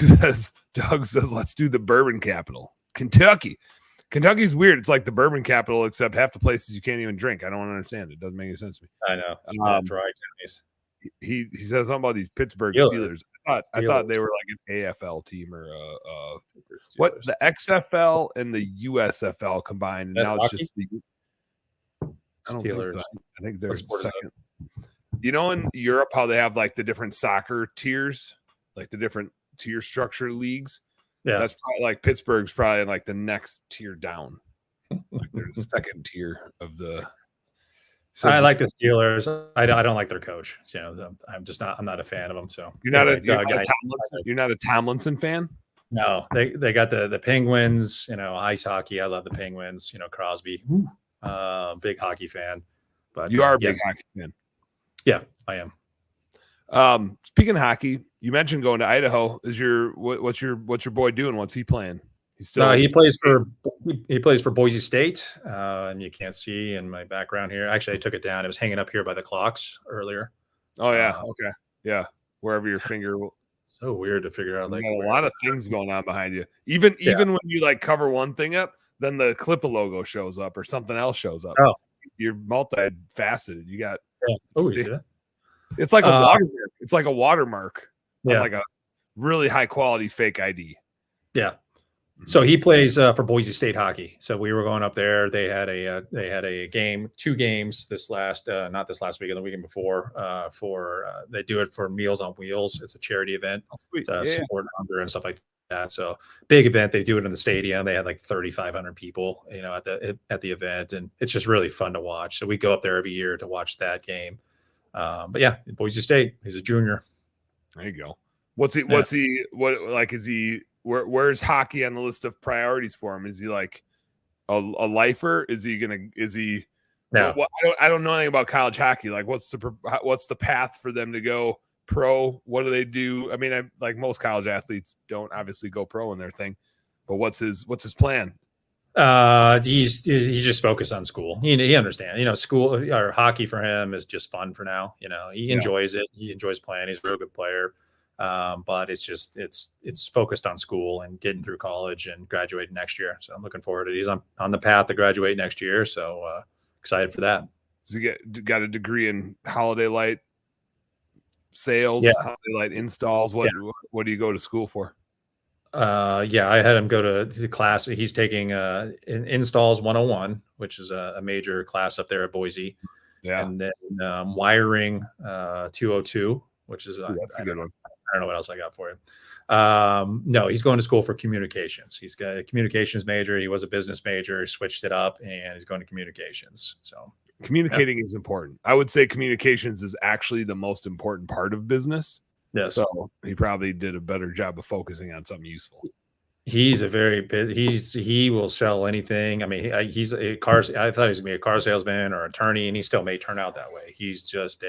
says, let's do the bourbon capital, Kentucky. Kentucky's weird. It's like the bourbon capital, except half the places you can't even drink. I don't understand. It doesn't make any sense to me. I know. Dry counties. He says something about these Pittsburgh Steelers. I thought they were like an AFL team or what the XFL and the USFL combined. And now it's just the I don't think so. I think they're second. You know, in Europe, how they have like the different soccer tiers, like the different tier structure leagues. Yeah, that's probably like Pittsburgh's probably in like the next tier down. Like they're the second tier of the. I like the Steelers. I don't like their coach. You know, I'm not a fan of them. So you're not a Tomlinson fan. No, they got the Penguins. You know, ice hockey. I love the Penguins. You know, Crosby. Big hockey fan. But you are a big hockey fan. Yeah, I am. Speaking of hockey, you mentioned going to Idaho. What's your boy doing? What's he playing? He plays for Boise State, and you can't see in my background here. Actually, I took it down. It was hanging up here by the clocks earlier. Oh yeah, okay, yeah. Wherever your finger. So weird to figure out. Like a lot of things going on behind you. Even when you like cover one thing up, then the CLIPA logo shows up or something else shows up. Oh, you're multifaceted. You got. Yeah. Oh, you see that? It's like a watermark. It's like a watermark. Yeah. Like a really high quality fake ID. Yeah. So he plays for Boise State hockey. So we were going up there. They had a game, 2 games not this last weekend, the weekend before. They do it for Meals on Wheels. It's a charity event. Support hunger and stuff like that. So big event. They do it in the stadium. They had like 3,500 people, you know, at the event, and it's just really fun to watch. So we go up there every year to watch that game. But yeah, Boise State. He's a junior. There you go. Where's hockey on the list of priorities for him? Is he like a lifer? No. I don't know anything about college hockey. Like what's the path for them to go pro? What do they do? I mean, like most college athletes don't obviously go pro in their thing, but what's his plan? He's just focused on school. He understands, you know, school or hockey for him is just fun for now. You know, he enjoys it. He enjoys playing. He's a real good player. But it's focused on school and getting through college and graduating next year. So I'm looking forward to it. He's on the path to graduate next year. So, excited for that. So you got a degree in holiday light sales, holiday light installs. What do you go to school for? I had him go to class. He's taking installs 101, which is a major class up there at Boise. Yeah. And then wiring 202, which is that's a good one. I don't know what else I got for you. No, he's going to school for communications. He's got a communications major. He was a business major. He switched it up, and he's going to communications. So communicating is important. I would say communications is actually the most important part of business. Yeah. So he probably did a better job of focusing on something useful. He will sell anything. I mean, he's a car. I thought he was gonna be a car salesman or attorney, and he still may turn out that way. He's just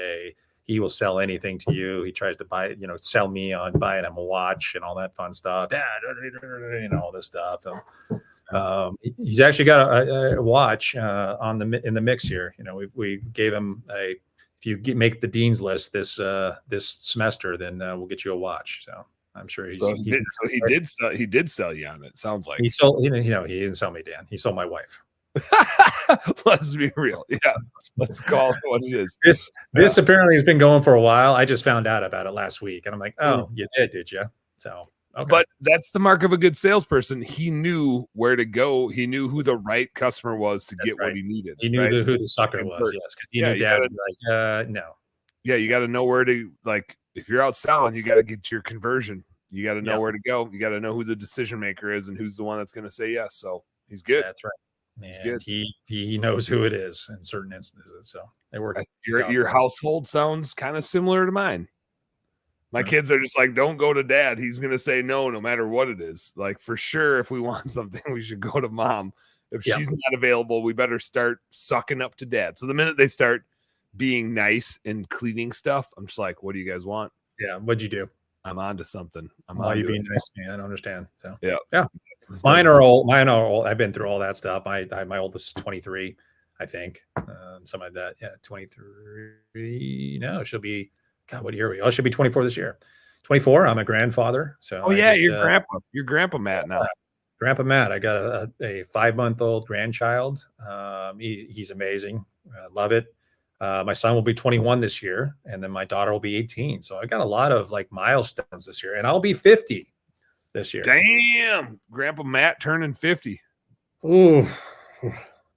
he will sell anything to you. He tries to buy, you know, sell me on buying him a watch and all that fun stuff. Dad, you know, all this stuff. So, he's actually got a watch in the mix here. You know, we gave him if you make the dean's list this semester, then we'll get you a watch. So I'm sure he did sell you on it. Sounds like he sold. You know, he didn't sell me, Dan. He sold my wife. Let's be real. Yeah, let's call it what it is. This apparently has been going for a while. I just found out about it last week, and I'm like, oh, you did you? So, okay. But that's the mark of a good salesperson. He knew where to go. He knew who the right customer was to get what he needed. He knew who the sucker was. Yes, because he knew Dad would be like, no. Yeah, you got to know where to, like, if you're out selling, you got to get your conversion. You got to know where to go. You got to know who the decision maker is and who's the one that's going to say yes. So he's good. That's right. And he knows who it is in certain instances. So they work. Your household sounds kind of similar to mine. My kids are just like, don't go to Dad. He's going to say no matter what it is. Like, for sure, if we want something, we should go to Mom. If she's not available, we better start sucking up to Dad. So the minute they start being nice and cleaning stuff, I'm just like, what do you guys want? Yeah. What'd you do? I'm on to something. Why are you being nice to me? I don't understand. So yeah. Mine are old. I've been through all that stuff. My oldest is 23, I think. Something like that. Yeah, 23. No, she'll be. God, what year are we? Oh, she'll be 24 this year. 24. I'm a grandfather. So your grandpa Matt now. Grandpa Matt. I got a 5-month-old grandchild. He's amazing. I love it. My son will be 21 this year, and then my daughter will be 18. So I got a lot of like milestones this year, and I'll be 50 this year. Damn, Grandpa Matt turning 50. Ooh,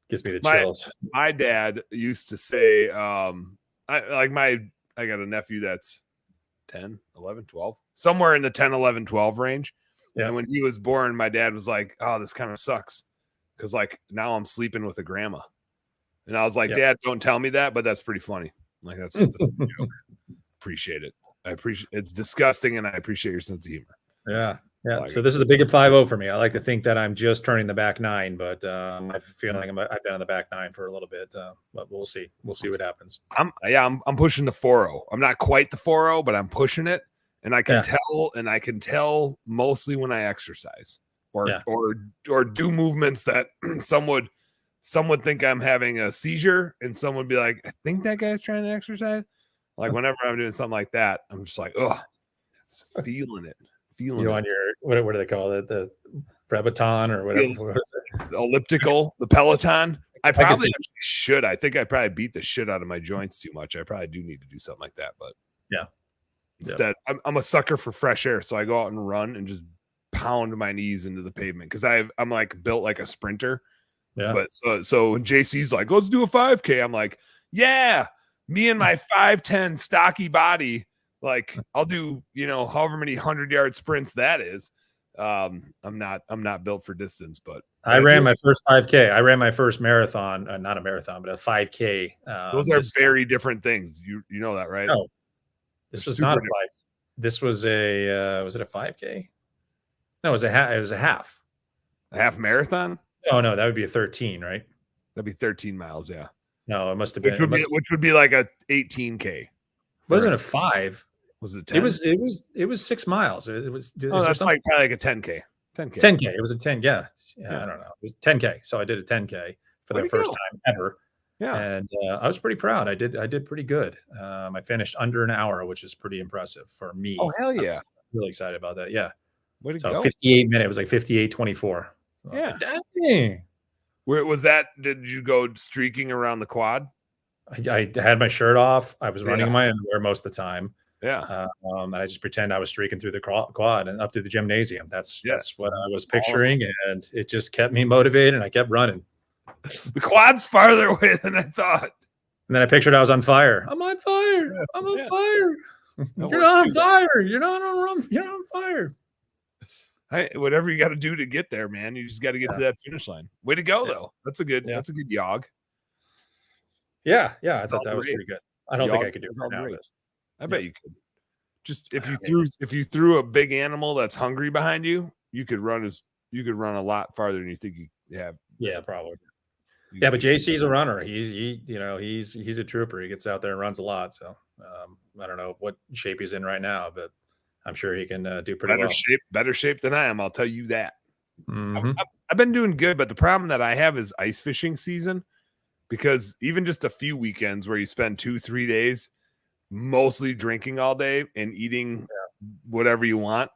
gives me the chills. My dad used to say, my I got a nephew that's 10, 11, 12, somewhere in the 10, 11, 12 range. Yeah. And when he was born, my dad was like, oh, this kind of sucks. Because like now I'm sleeping with a grandma. And I was like, Dad, don't tell me that, but that's pretty funny. Like that's a joke. Appreciate it. It's disgusting, and I appreciate your sense of humor. Yeah. Yeah. So this is the big 5-0 for me. I like to think that I'm just turning the back 9, but I feel like I've been on the back 9 for a little bit. But we'll see. We'll see what happens. I'm pushing the 4-0. I'm not quite the 4-0, but I'm pushing it. And I can tell mostly when I exercise or do movements that some would think I'm having a seizure, and someone would be like, I think that guy's trying to exercise. Like whenever I'm doing something like that, I'm just like, oh, feeling it. You on your what do they call it? The Brebaton or whatever. The elliptical, the Peloton. I probably should. I think I probably beat the shit out of my joints too much. I probably do need to do something like that. But instead, I'm a sucker for fresh air, so I go out and run and just pound my knees into the pavement because I'm like built like a sprinter. Yeah. But so when JC's like, let's do a 5K, I'm like, yeah, me and my 5'10" stocky body, like I'll do, however many 100-yard sprints that is. I'm not built for distance, but I ran my first 5K. I ran my first marathon, not a marathon, but a 5K. Those are very different things. You know that, right? No, this was not a 5. This was was it a 5K? No, it was a half. It was a half. A half marathon? Oh no, that would be a 13, right? That'd be 13 miles, yeah. No, it must have been. Which would be like a 18K. Wasn't a 5? Was it 10? It was 6 miles. It was. That's like probably like a 10K. 10K. It was a 10. Yeah. I don't know. It was 10K. So I did a 10K for the first time ever. Yeah. And I was pretty proud. I did pretty good. I finished under an hour, which is pretty impressive for me. Oh hell yeah! Really excited about that. Yeah. Way to go. 58 minutes. It was like 58:24. Yeah. Dang. Where was that? Did you go streaking around the quad? I had my shirt off. I was running in my underwear most of the time. Yeah. And I just pretend I was streaking through the quad and up to the gymnasium. That's what I was picturing, and it just kept me motivated, and I kept running. The quad's farther away than I thought. And then I pictured I was on fire. I'm on fire. Yeah. I'm on fire. You're not on fire. You're not on run. You're on fire. Hey, whatever you got to do to get there, man. You just got to get to that finish line. Way to go, though. That's a good jog. Yeah. I thought that was pretty good. I don't think I could do it right now. I bet you could. Just if you threw a big animal that's hungry behind you, you could run a lot farther than you think you have. Yeah, probably. Yeah, but JC's a runner. He's a trooper. He gets out there and runs a lot. So I don't know what shape he's in right now, but I'm sure he can do pretty well. Better shape than I am. I'll tell you that. Mm-hmm. I've been doing good, but the problem that I have is ice fishing season, because even just a few weekends where you spend 2-3 days mostly drinking all day and eating whatever you want,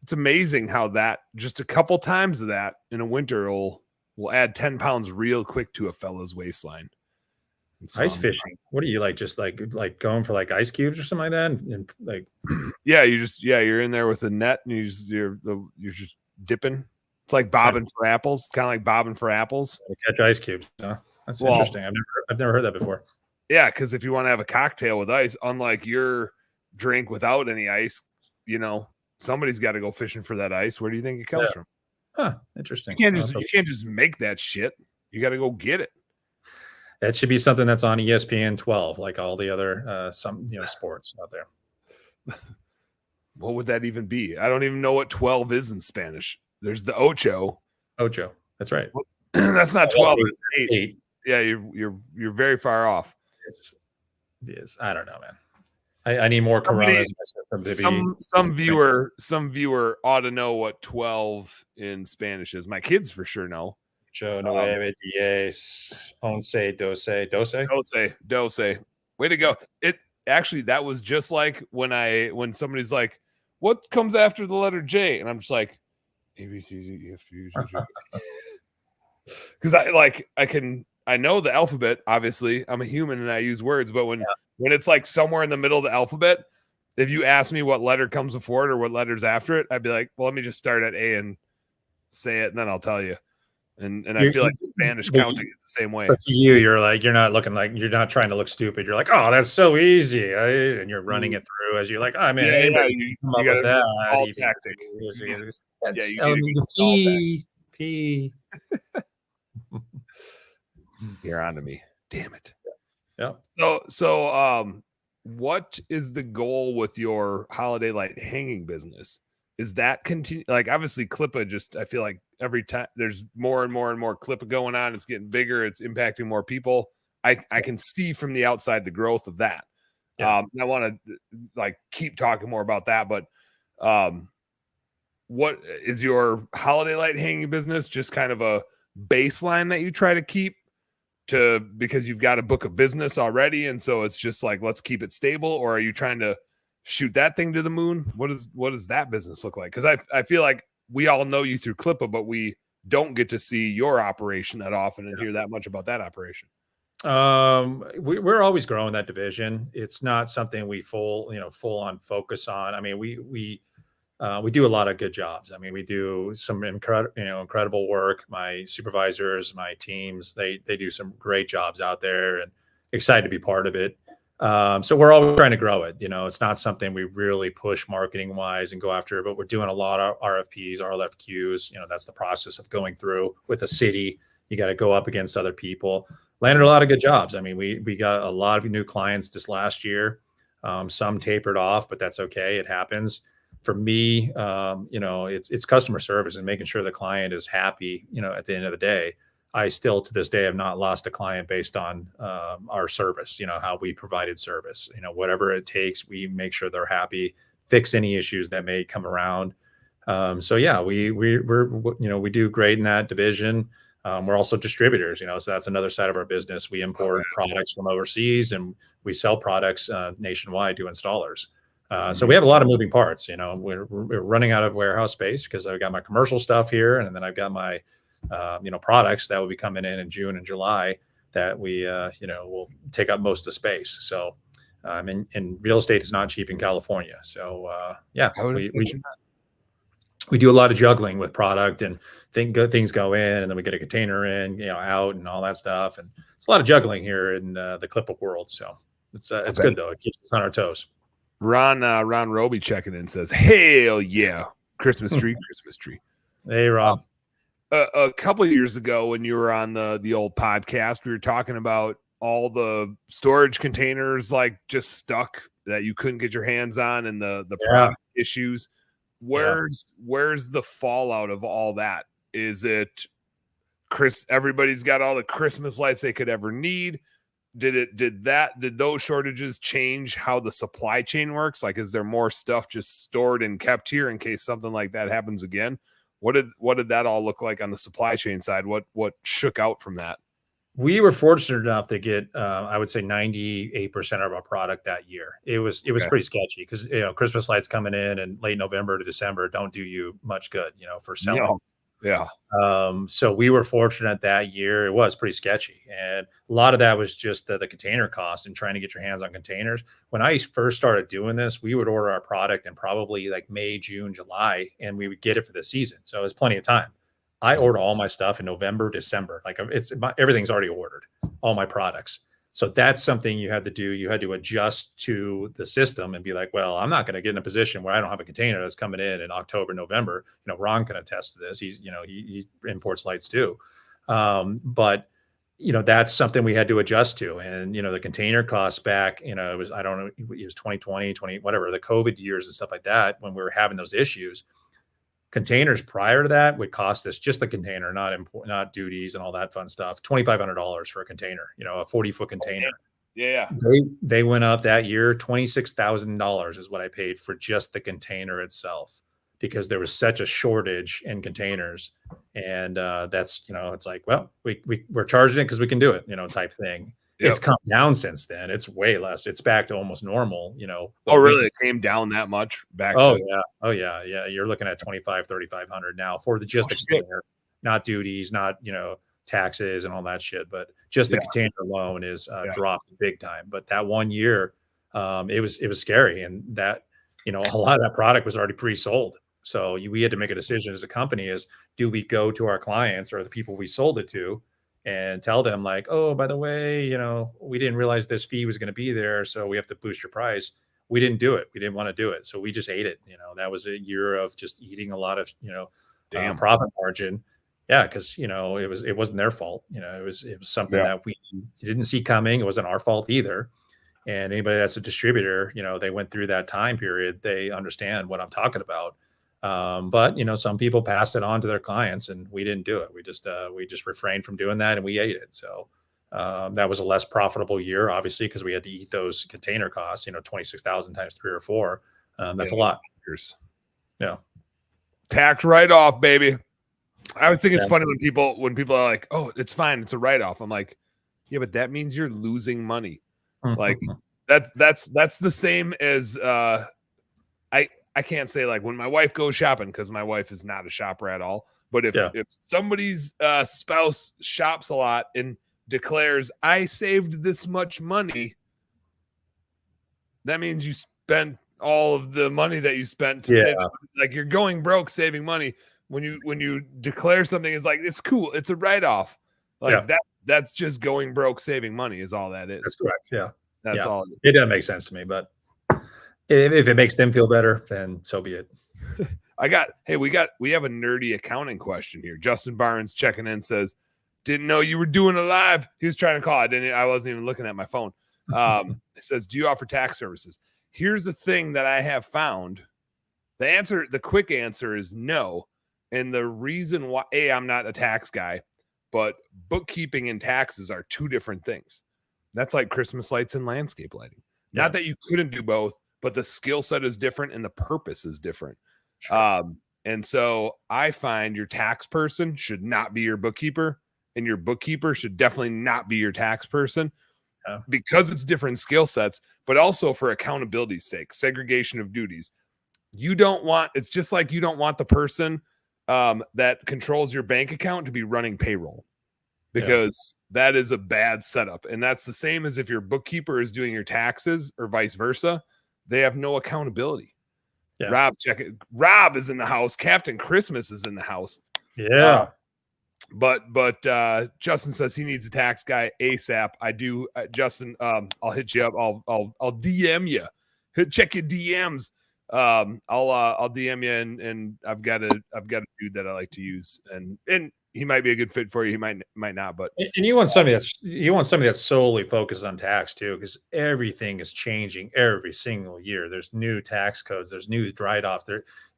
it's amazing how that just a couple times of that in a winter will add 10 pounds real quick to a fella's waistline. So ice fishing. What do you like? Just like going for like ice cubes or something like that? And like, you're in there with a net and you're just dipping. It's like bobbing for apples. Kind of like bobbing for apples. Catch ice cubes. Huh? That's interesting. I've never heard that before. Yeah, because if you want to have a cocktail with ice, unlike your drink without any ice, somebody's got to go fishing for that ice. Where do you think it comes from? Huh, interesting. You can't just make that shit. You got to go get it. That should be something that's on ESPN 12, like all the other sports out there. What would that even be? I don't even know what 12 is in Spanish. There's the ocho. Ocho. That's right. That's not 12. It's 8. Yeah, you're very far off. It is. I don't know, man. I need more Coronas. Some viewer ought to know what 12 in Spanish is. My kids for sure know. Ocho, nueve, diez, once, doce. Way to go! It actually, that was just like when somebody's like, "What comes after the letter J?" and I'm just like, A B C D E F G H I J. Because I know the alphabet. Obviously, I'm a human and I use words. But when it's like somewhere in the middle of the alphabet, if you ask me what letter comes before it or what letter's after it, I'd be like, well, let me just start at A and say it, and then I'll tell you. And I feel like Spanish counting is the same way. But for you, you're not looking like, you're not trying to look stupid. You're like, oh, that's so easy, and you're running it through as you're like, oh man, anybody can come up with that. All tactic. That's you the P. You're on to me. Damn it. Yeah. So what is the goal with your holiday light hanging business? Is that continue? Like, obviously CLIPA, just, I feel like every time there's more and more and more CLIPA going on, it's getting bigger, it's impacting more people. I can see from the outside the growth of that. Yeah. And I want to like keep talking more about that, but what is your holiday light hanging business? Just kind of a baseline that you try to keep because you've got a book of business already, and so it's just like, let's keep it stable? Or are you trying to shoot that thing to the moon? What does that business look like? Because I feel like we all know you through CLIPA, but we don't get to see your operation that often and hear that much about that operation. We're always growing that division. It's not something we full on focus on. I mean, we do a lot of good jobs. I mean, we do some incredible work. My supervisors, my teams, they do some great jobs out there, and excited to be part of it. So we're always trying to grow it. It's not something we really push marketing wise and go after, but we're doing a lot of RFPs, RFQs. That's the process of going through with a city. You got to go up against other people. Landed a lot of good jobs. I mean, we got a lot of new clients this last year. Some tapered off, but that's okay. It happens. For me, it's customer service and making sure the client is happy. At the end of the day, I still to this day have not lost a client based on our service. How we provided service. Whatever it takes, we make sure they're happy. Fix any issues that may come around. So yeah, we do great in that division. We're also distributors, so that's another side of our business. We import products from overseas and we sell products nationwide to installers. So we have a lot of moving parts. We're running out of warehouse space because I've got my commercial stuff here, and then I've got my products that will be coming in June and July that we will take up most of the space. So and real estate is not cheap in California. So we do a lot of juggling with product, and things go in, and then we get a container in, out, and all that stuff. And it's a lot of juggling here in the CLIPA world. So it's good though. It keeps us on our toes. Ron Roby checking in says, "Hell yeah, Christmas tree, Christmas tree." Hey, Rob. A couple of years ago, when you were on the old podcast, we were talking about all the storage containers like just stuck that you couldn't get your hands on, and the product issues. Where's the fallout of all that? Is it everybody's got all the Christmas lights they could ever need? Did those shortages change how the supply chain works? Like, is there more stuff just stored and kept here in case something like that happens again? What did that all look like on the supply chain side? What shook out from that? We were fortunate enough to get, I would say 98% of our product that year. It was pretty sketchy because, Christmas lights coming in late November to December don't do you much good, for selling. No. Yeah. So we were fortunate that year. It was pretty sketchy. And a lot of that was just the container cost and trying to get your hands on containers. When I first started doing this, we would order our product in probably like May, June, July, and we would get it for the season. So it was plenty of time. I order all my stuff in November, December. Like everything's already ordered, all my products. So that's something you had to do. You had to adjust to the system and be like, well, I'm not going to get in a position where I don't have a container that's coming in October, November. Ron can attest to this. He imports lights too. But that's something we had to adjust to. And, the container costs back, it was 2020, whatever, the COVID years and stuff like that, when we were having those issues. Containers prior to that would cost us, just the container, not duties and all that fun stuff, $2,500 for a container, a 40-foot container. Yeah. They went up that year. $26,000 is what I paid for just the container itself, because there was such a shortage in containers. And that's, it's like, well, we're charging it because we can do it, type thing. Yep. It's come down since then. It's way less. It's back to almost normal, Oh, really? It came down that much back? Oh, yeah. You're looking at $2,500 now for the container, not duties, not, taxes and all that shit. But just the container alone is dropped big time. But that 1 year, it was scary. And that, a lot of that product was already pre-sold. So we had to make a decision as a company: is do we go to our clients or the people we sold it to and tell them like, oh, by the way, we didn't realize this fee was going to be there, so we have to boost your price. We didn't do it. We didn't want to do it. So we just ate it. That was a year of just eating a lot of, profit margin. Yeah. Cause it wasn't their fault. It was something that we didn't see coming. It wasn't our fault either. And anybody that's a distributor, they went through that time period. They understand what I'm talking about. But some people passed it on to their clients, and we didn't do it. We just refrained from doing that, and we ate it. So that was a less profitable year, obviously, because we had to eat those container costs. 26,000 times 3 or 4. That's a lot. Yeah, tax write-off, baby. I always think it's funny when people are like, "Oh, it's fine, it's a write-off." I'm like, "Yeah, but that means you're losing money." Like that's the same as I can't say like when my wife goes shopping, because my wife is not a shopper at all. But if somebody's spouse shops a lot and declares, I saved this much money, that means you spent all of the money that you spent to save. Like you're going broke saving money. When you declare something, it's like, it's cool, it's a write-off. Like that's just going broke saving money is all that is. That's correct. Yeah. That's all. It doesn't make sense to me, but if it makes them feel better, then so be it. we have a nerdy accounting question here. Justin Barnes checking in says, didn't know you were doing a live. He was trying to call. I wasn't even looking at my phone. It says, do you offer tax services? Here's the thing that I have found. The quick answer is no. And the reason why, I'm not a tax guy, but bookkeeping and taxes are two different things. That's like Christmas lights and landscape lighting. Yeah. Not that you couldn't do both, but the skill set is different and the purpose is different. Sure. And so I find your tax person should not be your bookkeeper, and your bookkeeper should definitely not be your tax person, because it's different skill sets, but also for accountability's sake, segregation of duties. It's just like you don't want the person that controls your bank account to be running payroll, because that is a bad setup. And that's the same as if your bookkeeper is doing your taxes or vice versa. They have no accountability. Yeah. Rob, check it. Rob is in the house. Captain Christmas is in the house. Yeah. But Justin says he needs a tax guy ASAP. I do, Justin. I'll hit you up. I'll DM you. Check your DMs. I'll DM you, and I've got a dude that I like to use, and he might be a good fit for you. He might not, but you want somebody that's solely focused on tax too, because everything is changing every single year. There's new tax codes, there's new write-offs.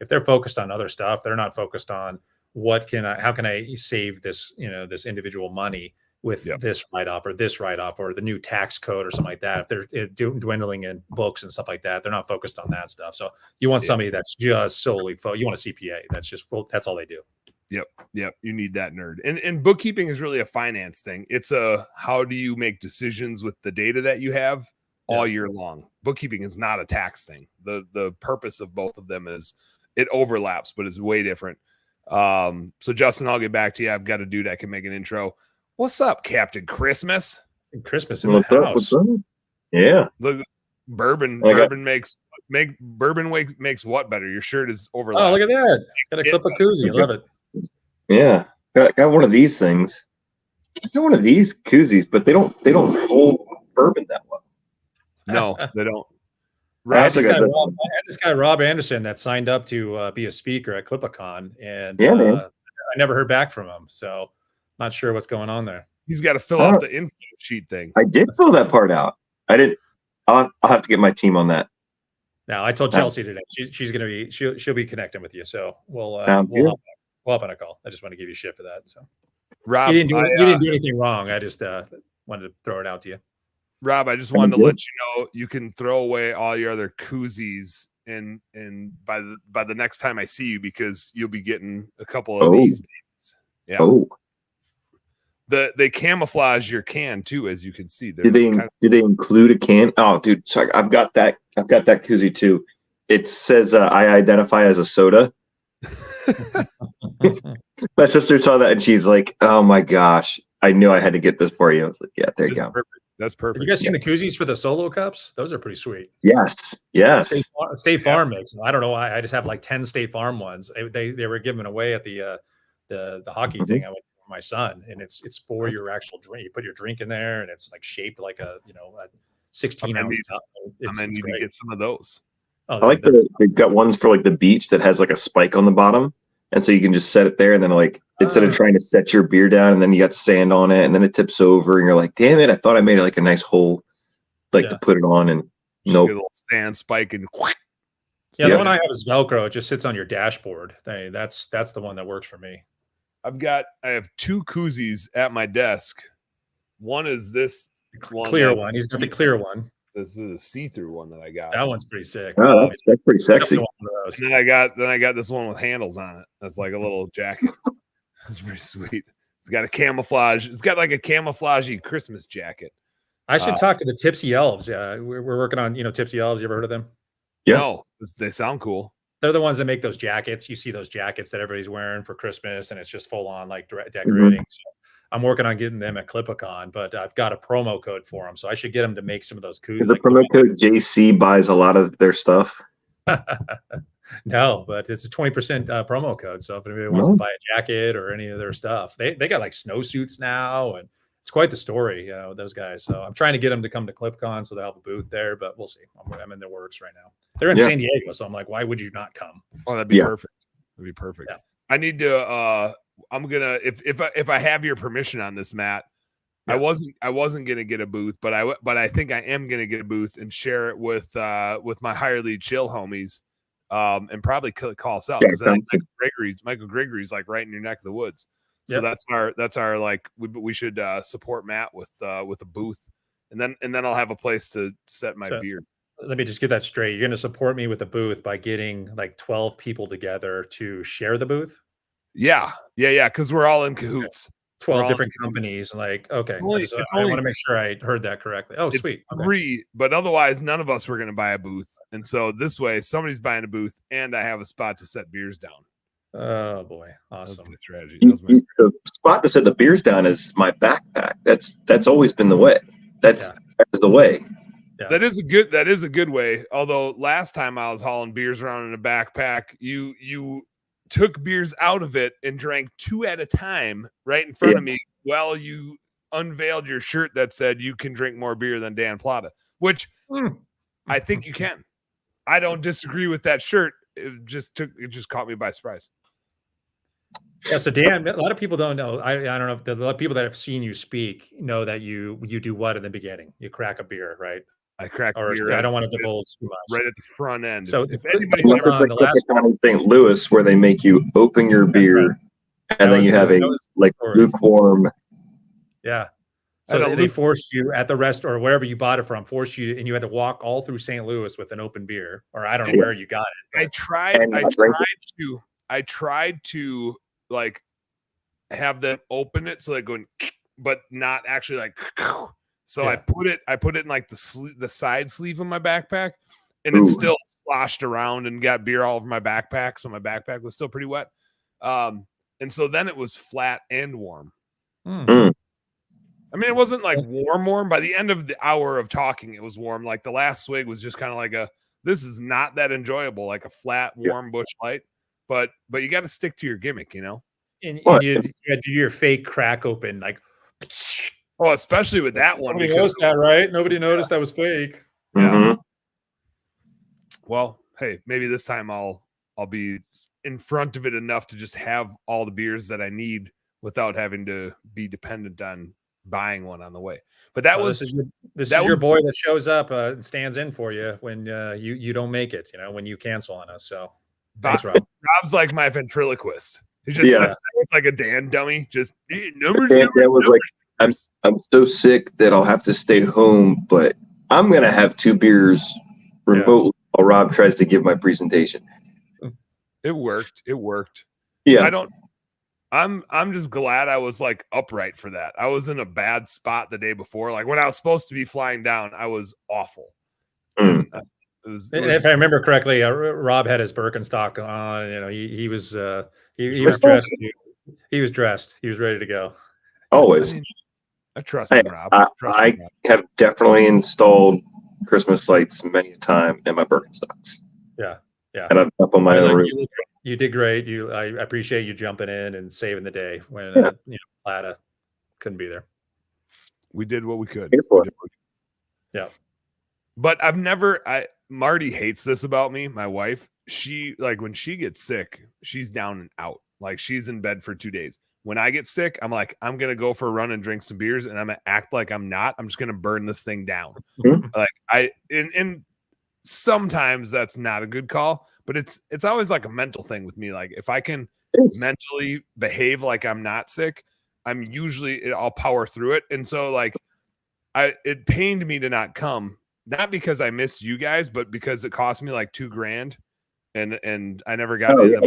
If they're focused on other stuff, they're not focused on how can I save this, this individual money with this write-off or the new tax code or something like that. If they're dwindling in books and stuff like that, they're not focused on that stuff. So you want somebody that's just solely you want a CPA. That's all they do. Yep. You need that nerd. And bookkeeping is really a finance thing. It's how do you make decisions with the data that you have all year long? Bookkeeping is not a tax thing. The purpose of both of them is it overlaps, but it's way different. So Justin, I'll get back to you. I've got a dude I can make an intro. What's up, Captain Christmas? Christmas in the house. Yeah. Look, bourbon makes what better? Your shirt is overlapped. Oh, look at that. Got a CLIPA koozie. I love it. Yeah. Got one of these things. I got one of these koozies, but they don't hold bourbon that well. No, they don't. I had this guy Rob Anderson that signed up to be a speaker at CLIPACon, and I never heard back from him. So not sure what's going on there. He's got to fill out the info sheet thing. I did fill that part out. I didn't. I'll have to get my team on that. Now I told Chelsea today she's going to be she'll be connecting with you. So we'll hop on a call. I just want to give you shit for that. So Rob, you didn't do anything wrong. I just wanted to throw it out to you. Rob, I just wanted to let you know you can throw away all your other koozies and by the next time I see you, because you'll be getting a couple of these things. Yeah. Oh. They camouflage your can too, as you can see. Did they include a can? Oh, dude, sorry, I've got that koozie too. It says I identify as a soda. My sister saw that and she's like, "Oh my gosh, I knew I had to get this for you." I was like, "Yeah, there you go." Perfect. That's perfect. Have you guys seen the koozies for the solo cups? Those are pretty sweet. Yes. State Farm makes them. I don't know why. I just have like 10 State Farm ones. They were given away at the hockey thing I went for my son, and it's for your actual drink. You put your drink in there, and it's like shaped like a 16-ounce cup. I'm gonna need to get some of those. I like they've got ones for like the beach that has like a spike on the bottom, and so you can just set it there, and then like instead of trying to set your beer down, and then you got sand on it, and then it tips over, and you're like, damn it, I thought I made like a nice hole, to put it on, and nope. Get a little sand spike and. Yeah, the one I have is Velcro. It just sits on your dashboard. That's the one that works for me. I have 2 koozies at my desk. One is this clear one. He's got the clear one. This is a see-through one that I got. That one's pretty sick. Oh, that's pretty sexy. And then I got this one with handles on it. That's like a little jacket. That's pretty sweet. It's got a camouflage. It's got like a camouflagey Christmas jacket. I should talk to the Tipsy Elves. Yeah, we're working on Tipsy Elves. You ever heard of them? Yeah. No, they sound cool. They're the ones that make those jackets. You see those jackets that everybody's wearing for Christmas, and it's just full on like decorating. So I'm working on getting them at CLIPA, but I've got a promo code for them, so I should get them to make some of those koozies. Is the promo code JC buys a lot of their stuff? No, but it's a 20% promo code. So if anybody wants to buy a jacket or any of their stuff, they got like snowsuits now, and it's quite the story, those guys. So I'm trying to get them to come to ClipCon so they'll have a booth there, but we'll see. I'm in the works right now. They're in San Diego, so I'm like, why would you not come? Oh, that'd be perfect. That'd be perfect. Yeah. I need to. I'm gonna if I have your permission on this, Matt. Yeah. I wasn't gonna get a booth, but I think I am gonna get a booth and share it with my higher lead chill homies, and probably call us out because I think Michael Gregory's like right in your neck of the woods. So that's our like we should support Matt with a booth, and then I'll have a place to set my beer. Let me just get that straight. You're going to support me with a booth by getting like 12 people together to share the booth? Yeah. Because we're all in cahoots. 12 different companies. Like, okay. I want to make sure I heard that correctly. Oh, sweet. 3, but otherwise none of us were going to buy a booth. And so this way somebody's buying a booth and I have a spot to set beers down. Oh boy, awesome. That was my strategy. The spot to set the beers down is my backpack. That's always been the way. That is the way. Yeah. That is a good way. Although last time I was hauling beers around in a backpack, you took beers out of it and drank 2 at a time right in front of me while you unveiled your shirt that said you can drink more beer than Dan Plata, which I think you can. I don't disagree with that shirt. It just caught me by surprise. Yeah, so Dan, a lot of people don't know. I don't know if a lot of people that have seen you speak know that you do what in the beginning? You crack a beer, right? I crack a beer. I don't want to divulge too much. Right at the front end. So if anybody's on the last one in St. Louis, where they make you open your beer, and then you have a lukewarm. Yeah. So they forced you at the rest or wherever you bought it from, and you had to walk all through St. Louis with an open beer, or I don't know where you got it. I tried to like have them open it so they go, but not actually like. So I put it in like the side sleeve of my backpack, and it still sloshed around and got beer all over my backpack. So my backpack was still pretty wet. And so then it was flat and warm. I mean, it wasn't like warm. By the end of the hour of talking, it was warm. Like the last swig was just kind of like this is not that enjoyable, like a flat, warm Busch Light. But you got to stick to your gimmick, And you had to do your fake crack open, like. Oh, especially with that one. Nobody noticed that, right? Nobody noticed that was fake. Yeah. Well, hey, maybe this time I'll be in front of it enough to just have all the beers that I need without having to be dependent on buying one on the way. But this is your boy that shows up and stands in for you when you don't make it, when you cancel on us. So thanks, Rob. Rob's like my ventriloquist. He just sits there like a Dan dummy, just numbers. That was like, I'm so sick that I'll have to stay home, but I'm gonna have 2 beers remotely while Rob tries to give my presentation. It worked. Yeah. I'm just glad I was like upright for that. I was in a bad spot the day before. Like when I was supposed to be flying down, I was awful. If I remember correctly, Rob had his Birkenstock on. He was dressed. He was dressed. He was ready to go. Always. I trust in Rob. I have definitely installed Christmas lights many a time in my Birkenstocks. Yeah. And I've up on my own roof. You did great. I appreciate you jumping in and saving the day when Plata couldn't be there. We did what we could. Yeah. But Marty hates this about me, my wife. She, like, when she gets sick, she's down and out. Like, she's in bed for 2 days. When I get sick, I'm like, I'm going to go for a run and drink some beers, and I'm going to act like I'm not. I'm just going to burn this thing down. Mm-hmm. Like, and sometimes that's not a good call, but it's always like a mental thing with me. Like, if I can mentally behave like I'm not sick, I'll power through it. And so, like, it pained me to not come, not because I missed you guys, but because it cost me like $2,000. And I never got it. It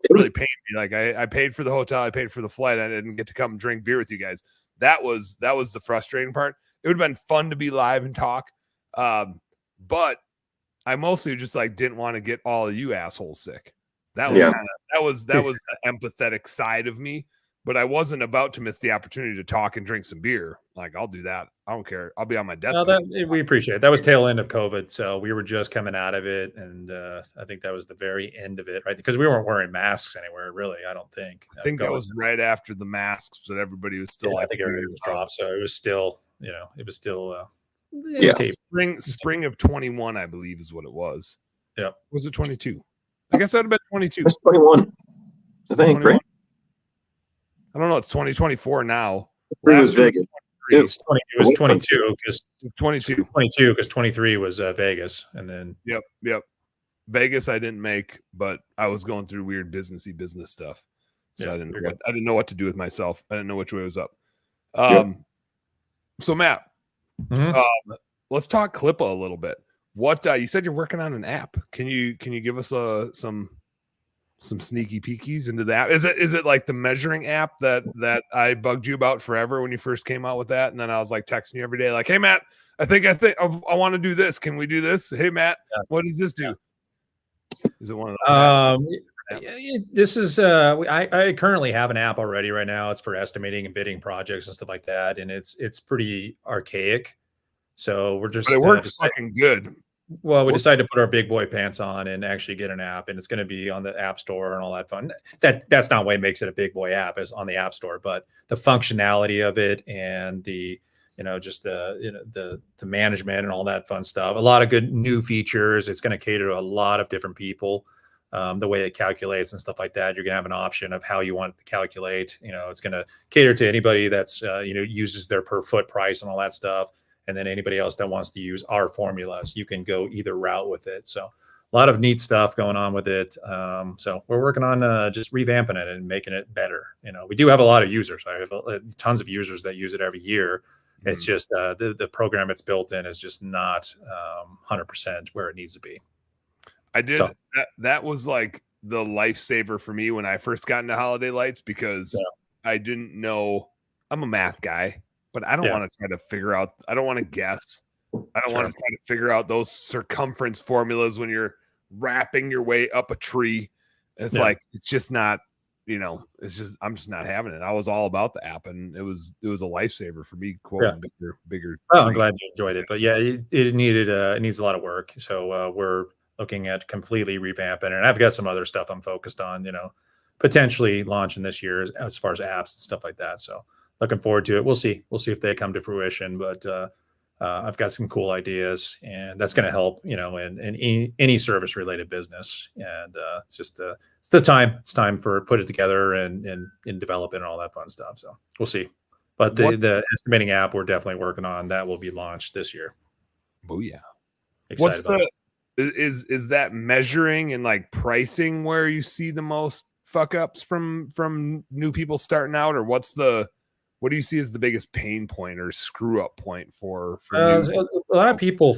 really pained me. Like, I paid for the hotel, I paid for the flight, I didn't get to come and drink beer with you guys. That was the frustrating part. It would have been fun to be live and talk, but I mostly just like didn't want to get all of you assholes sick. That was the empathetic side of me. But I wasn't about to miss the opportunity to talk and drink some beer. Like, I'll do that. I don't care. I'll be on my deathbed. We appreciate it. That was tail end of COVID. So we were just coming out of it. And I think that was the very end of it, right? Because we weren't wearing masks anywhere, really, I don't think. I think that was right after the masks, but everybody was still I think everybody was dropped. So it was still, spring of 21, I believe, is what it was. Yeah. Was it 22? I guess that would have been 22. It's 21. I think, right? I don't know. It's 2024 now. It was Vegas. It was 22 because it's 22 because 23 was Vegas, and then yep. Vegas I didn't make, but I was going through weird business stuff, so I didn't know what to do with myself. I didn't know which way was up. So Matt, let's talk CLIPA a little bit. What you said you're working on an app? Can you give us some sneaky peekies into that? Is it like the measuring app that I bugged you about forever when you first came out with that? And then I was like texting you every day, like, hey Matt, I think I want to do this. Can we do this? Hey Matt, what does this do? Is it one of those? This is I currently have an app already right now. It's for estimating and bidding projects and stuff like that. And it's pretty archaic. So we're just, but it works fucking good. Well, we decided to put our big boy pants on and actually get an app, and it's going to be on the App Store and all that fun. That's not what makes it a big boy app, is on the App Store, but the functionality of it and the management and all that fun stuff. A lot of good new features. It's going to cater to a lot of different people. The way it calculates and stuff like that. You're going to have an option of how you want it to calculate. It's going to cater to anybody that's uses their per foot price and all that stuff. And then anybody else that wants to use our formulas, you can go either route with it. So a lot of neat stuff going on with it. So we're working on just revamping it and making it better. We do have a lot of users. I have tons of users that use it every year. Mm-hmm. It's just the program it's built in is just not 100% where it needs to be. I did. So, that was like the lifesaver for me when I first got into holiday lights, because I didn't know. I'm a math guy. But I don't want to try to figure out. I don't want to guess. I don't want to try to figure out those circumference formulas when you're wrapping your way up a tree. It's like, it's just not, it's just, I'm just not having it. I was all about the app, and it was a lifesaver for me. Quoting bigger. Oh, I'm glad you enjoyed it, but it needs a lot of work. So we're looking at completely revamping it. And I've got some other stuff I'm focused on, potentially launching this year as far as apps and stuff like that. So looking forward to it. We'll see if they come to fruition, but I've got some cool ideas, and that's going to help, in any service related business. And it's just, it's time for put it together and develop it and all that fun stuff. So we'll see, but the estimating app we're definitely working on, that will be launched this year. Oh yeah. Is that measuring and like pricing where you see the most fuck ups from new people starting out, or what do you see as the biggest pain point or screw up point for a lot of people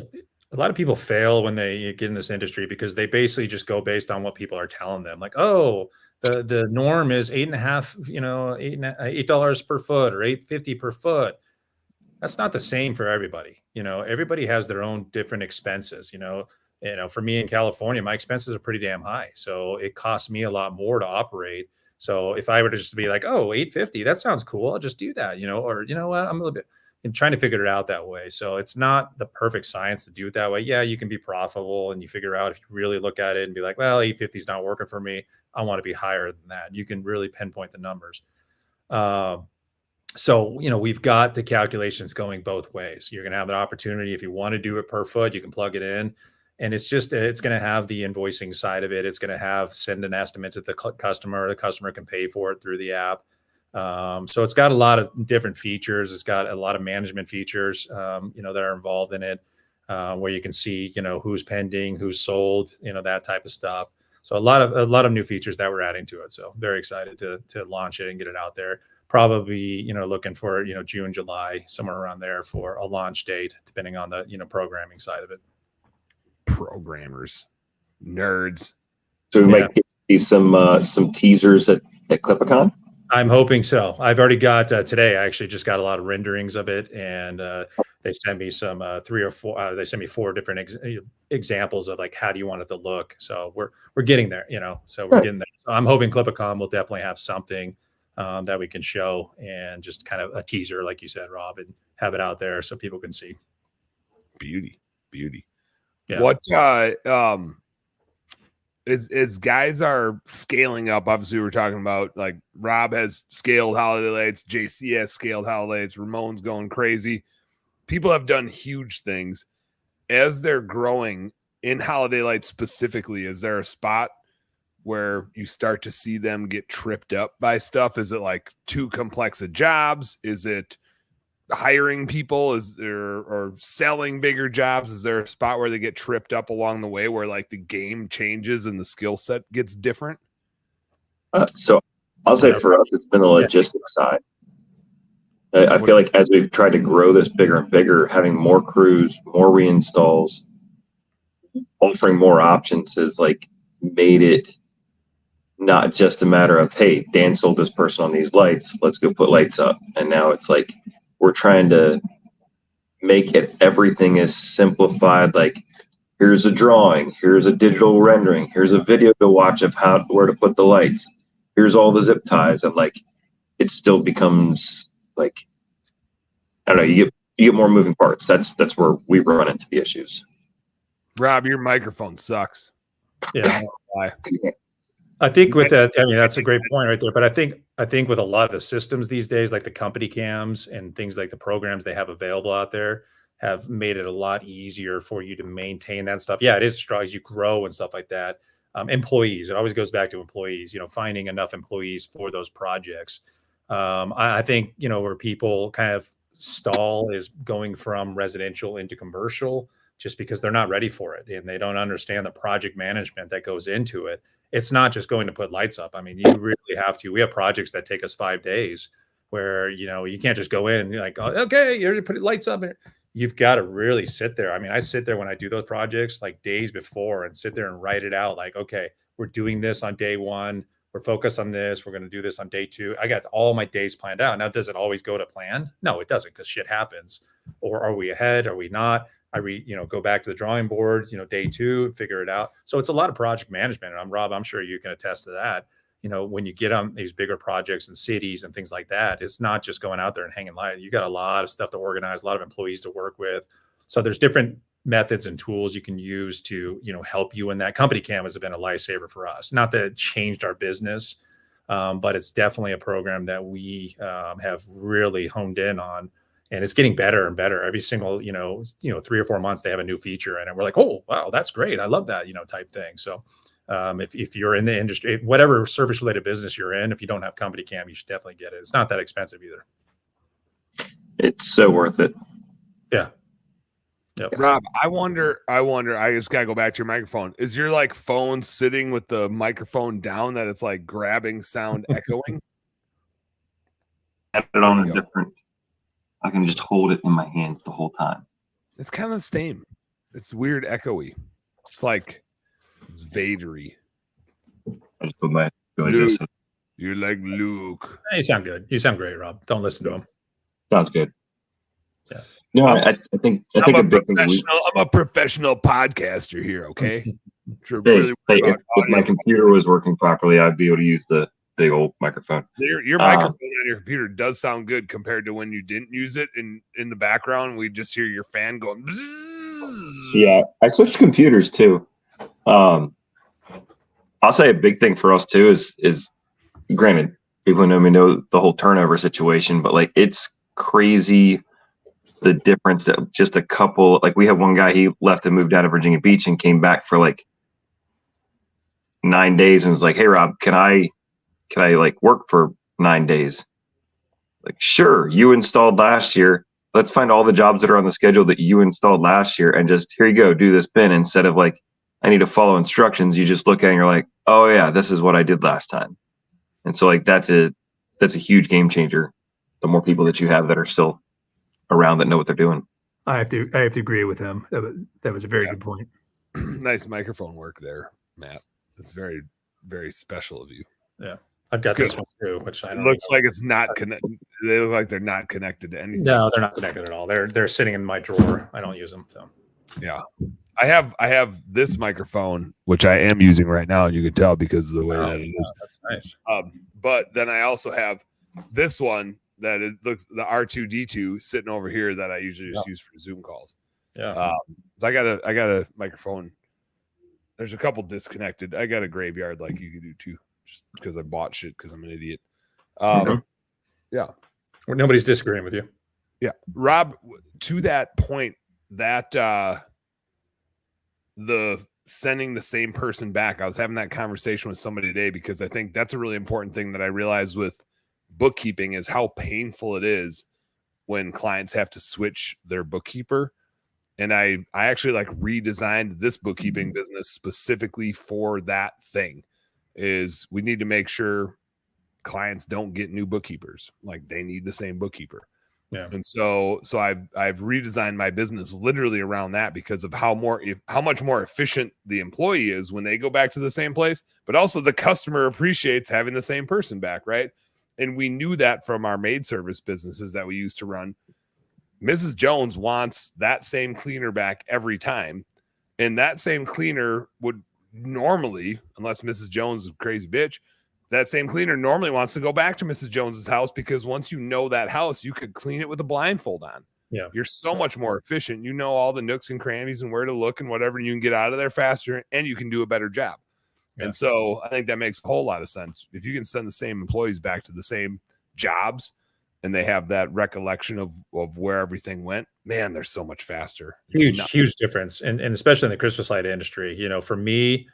fail when they get in this industry, because they basically just go based on what people are telling them. Like, oh, the norm is $8 per foot or $8.50 per foot. That's not the same for everybody. Everybody has their own different expenses. For me in California, my expenses are pretty damn high. So it costs me a lot more to operate So if I were to just be like, oh, 850, that sounds cool, I'll just do that, or you know what, I'm a little bit and trying to figure it out that way. So it's not the perfect science to do it that way. Yeah, you can be profitable and you figure out if you really look at it and be like, well, 850 is not working for me, I want to be higher than that. You can really pinpoint the numbers. So, we've got the calculations going both ways. You're going to have an opportunity. If you want to do it per foot, you can plug it in, and it's going to have the invoicing side of it. It's going to send an estimate to the customer. The customer can pay for it through the app. So it's got a lot of different features. It's got a lot of management features, that are involved in it, where you can see, who's pending, who's sold, that type of stuff. So a lot of new features that we're adding to it. So very excited to launch it and get it out there. Probably, looking for, June, July, somewhere around there for a launch date, depending on the, programming side of it. Programmers, nerds. So we might see some teasers at CLIPACon. I'm hoping so. I've already got today. I actually just got a lot of renderings of it, and they sent me some 3 or 4. They sent me 4 different examples of like how do you want it to look. So we're getting there, So we're getting there. So I'm hoping CLIPACon will definitely have something that we can show, and just kind of a teaser, like you said, Rob, and have it out there so people can see. Beauty. Yeah. What as guys are scaling up, obviously we're talking about like Rob has scaled holiday lights, JC has scaled holiday lights, Ramon's going crazy. People have done huge things. As they're growing in holiday lights specifically, is there a spot where you start to see them get tripped up by stuff? Is it like too complex of jobs? Is it hiring people? Is there, or selling bigger jobs? Is there a spot where they get tripped up along the way where like the game changes and the skill set gets different? So I'll say for us, it's been the logistics side. I feel like as we've tried to grow this bigger and bigger, having more crews, more reinstalls, offering more options has like made it not just a matter of, hey, Dan sold this person on these lights, let's go put lights up. And now it's like we're trying to make it everything is simplified. Like, here's a drawing, here's a digital rendering, here's a video to watch of where to put the lights, here's all the zip ties, and like it still becomes like, I don't know, you get more moving parts. That's where we run into the issues. Rob, your microphone sucks. Yeah. I think with that, that's a great point right there. But I think with a lot of the systems these days, like the company cams and things like the programs they have available out there, have made it a lot easier for you to maintain that stuff. Yeah, it is strong as you grow and stuff like that. Employees, it always goes back to employees, finding enough employees for those projects. I think, where people kind of stall is going from residential into commercial, just because they're not ready for it and they don't understand the project management that goes into it. It's not just going to put lights up. I mean, you really have to. We have projects that take us 5 days where, you can't just go in and you're like, oh, okay, you're going to put lights up. You've got to really sit there. I mean, I sit there when I do those projects like days before and sit there and write it out. Like, okay, we're doing this on day 1. We're focused on this. We're going to do this on day 2. I got all my days planned out. Now, does it always go to plan? No, it doesn't, because shit happens. Or are we ahead? Are we not? Go back to the drawing board, day 2, figure it out. So it's a lot of project management. And Rob, I'm sure you can attest to that. When you get on these bigger projects in cities and things like that, it's not just going out there and hanging light. You got a lot of stuff to organize, a lot of employees to work with. So there's different methods and tools you can use to, help you in that. Company cam has been a lifesaver for us. Not that it changed our business, but it's definitely a program that we have really honed in on. And it's getting better and better every single, 3 or 4 months, they have a new feature in it. We're like, oh, wow, that's great. I love that, type thing. So if you're in the industry, whatever service related business you're in, if you don't have company cam, you should definitely get it. It's not that expensive either. It's so worth it. Yeah. Yep. Rob, I wonder, I just got to go back to your microphone. Is your like phone sitting with the microphone down that it's like grabbing sound echoing? Have it on a different. I can just hold it in my hands the whole time. It's kind of the same. It's weird echoey. It's like it's Vadery. I just put my Luke. You're like Luke. You sound good. You sound great, Rob. Don't listen to him. Sounds good. Yeah. No, I think I'm a professional podcaster here. Okay. If my computer was working properly, I'd be able to use the big old microphone. Your microphone on your computer does sound good compared to when you didn't use it. In the background, we just hear your fan going. Bzzz. Yeah, I switched computers too. I'll say a big thing for us too is granted, people who know me know the whole turnover situation, but like it's crazy the difference that just a couple, like we had one guy, he left and moved out of Virginia Beach and came back for like 9 days and was like, "Hey Rob, can I like work for 9 days?" Like, sure, you installed last year. Let's find all the jobs that are on the schedule that you installed last year and just here you go, do this bin instead of like, I need to follow instructions. You just look at it and you're like, oh yeah, this is what I did last time. And so like that's a huge game changer. The more people that you have that are still around that know what they're doing. I have to agree with him. That was a very good point. Nice microphone work there, Matt. It's very, very special of you. Yeah. I've got this one too, which I don't looks like it's not connected. They look like they're not connected to anything. No, they're not connected at all. They're sitting in my drawer. I don't use them. So yeah. I have this microphone, which I am using right now, and you can tell because of the way that it is. That's nice. But then I also have this one that looks the R2D2 sitting over here that I usually just use for Zoom calls. Yeah. I got a microphone. There's a couple disconnected. I got a graveyard like you could do too, just because I bought shit because I'm an idiot. Yeah. Well, nobody's disagreeing with you. Yeah. Rob, to that point, that the sending the same person back, I was having that conversation with somebody today because I think that's a really important thing that I realized with bookkeeping is how painful it is when clients have to switch their bookkeeper. And I actually like redesigned this bookkeeping business specifically for that thing. Is we need to make sure clients don't get new bookkeepers. Like they need the same bookkeeper. Yeah. And so I've redesigned my business literally around that because of how much more efficient the employee is when they go back to the same place, but also the customer appreciates having the same person back, right? And we knew that from our maid service businesses that we used to run. Mrs. Jones wants that same cleaner back every time. And that same cleaner would normally, unless Mrs. Jones is a crazy bitch, that same cleaner normally wants to go back to Mrs. Jones's house because once you know that house, you could clean it with a blindfold on. Yeah. You're so much more efficient. You know all the nooks and crannies and where to look and whatever, and you can get out of there faster and you can do a better job. Yeah. And so I think that makes a whole lot of sense. If you can send the same employees back to the same jobs and they have that recollection of where everything went, man, they're so much faster. Huge difference. And especially in the Christmas light industry, you know, for me,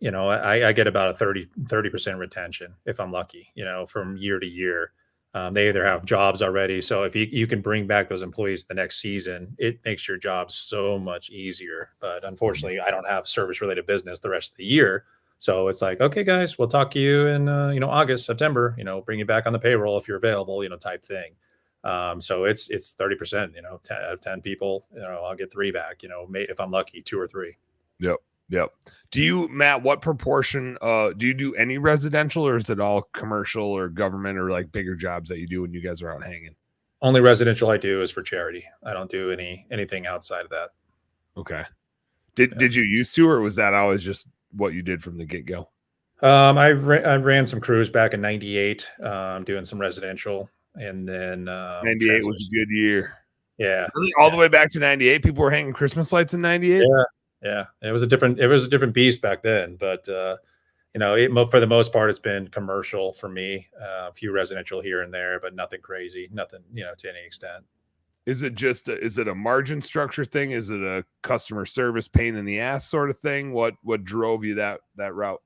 you know, I get about a 30% retention if I'm lucky, you know, from year to year. They either have jobs already. So if you can bring back those employees the next season, it makes your job so much easier. But unfortunately, I don't have service related business the rest of the year. So it's like, okay, guys, we'll talk to you in, August, September, bring you back on the payroll if you're available, type thing. So it's 30%, 10 out of 10 people, I'll get 3 back, if I'm lucky, 2 or 3. Yep. Do you, Matt, what proportion, do you do any residential or is it all commercial or government or like bigger jobs that you do when you guys are out hanging? Only residential I do is for charity. I don't do anything outside of that. Okay. Did you used to, or was that always just what you did from the get-go? I ran some crews back in 98, doing some residential, and then 98 was a good year. Yeah. All the way back to 98, people were hanging Christmas lights in 98. Yeah. It was a different beast back then, but for the most part, it's been commercial for me. A few residential here and there, but nothing crazy, nothing, to any extent. Is it a margin structure thing? Is it a customer service pain in the ass sort of thing? What drove you that route?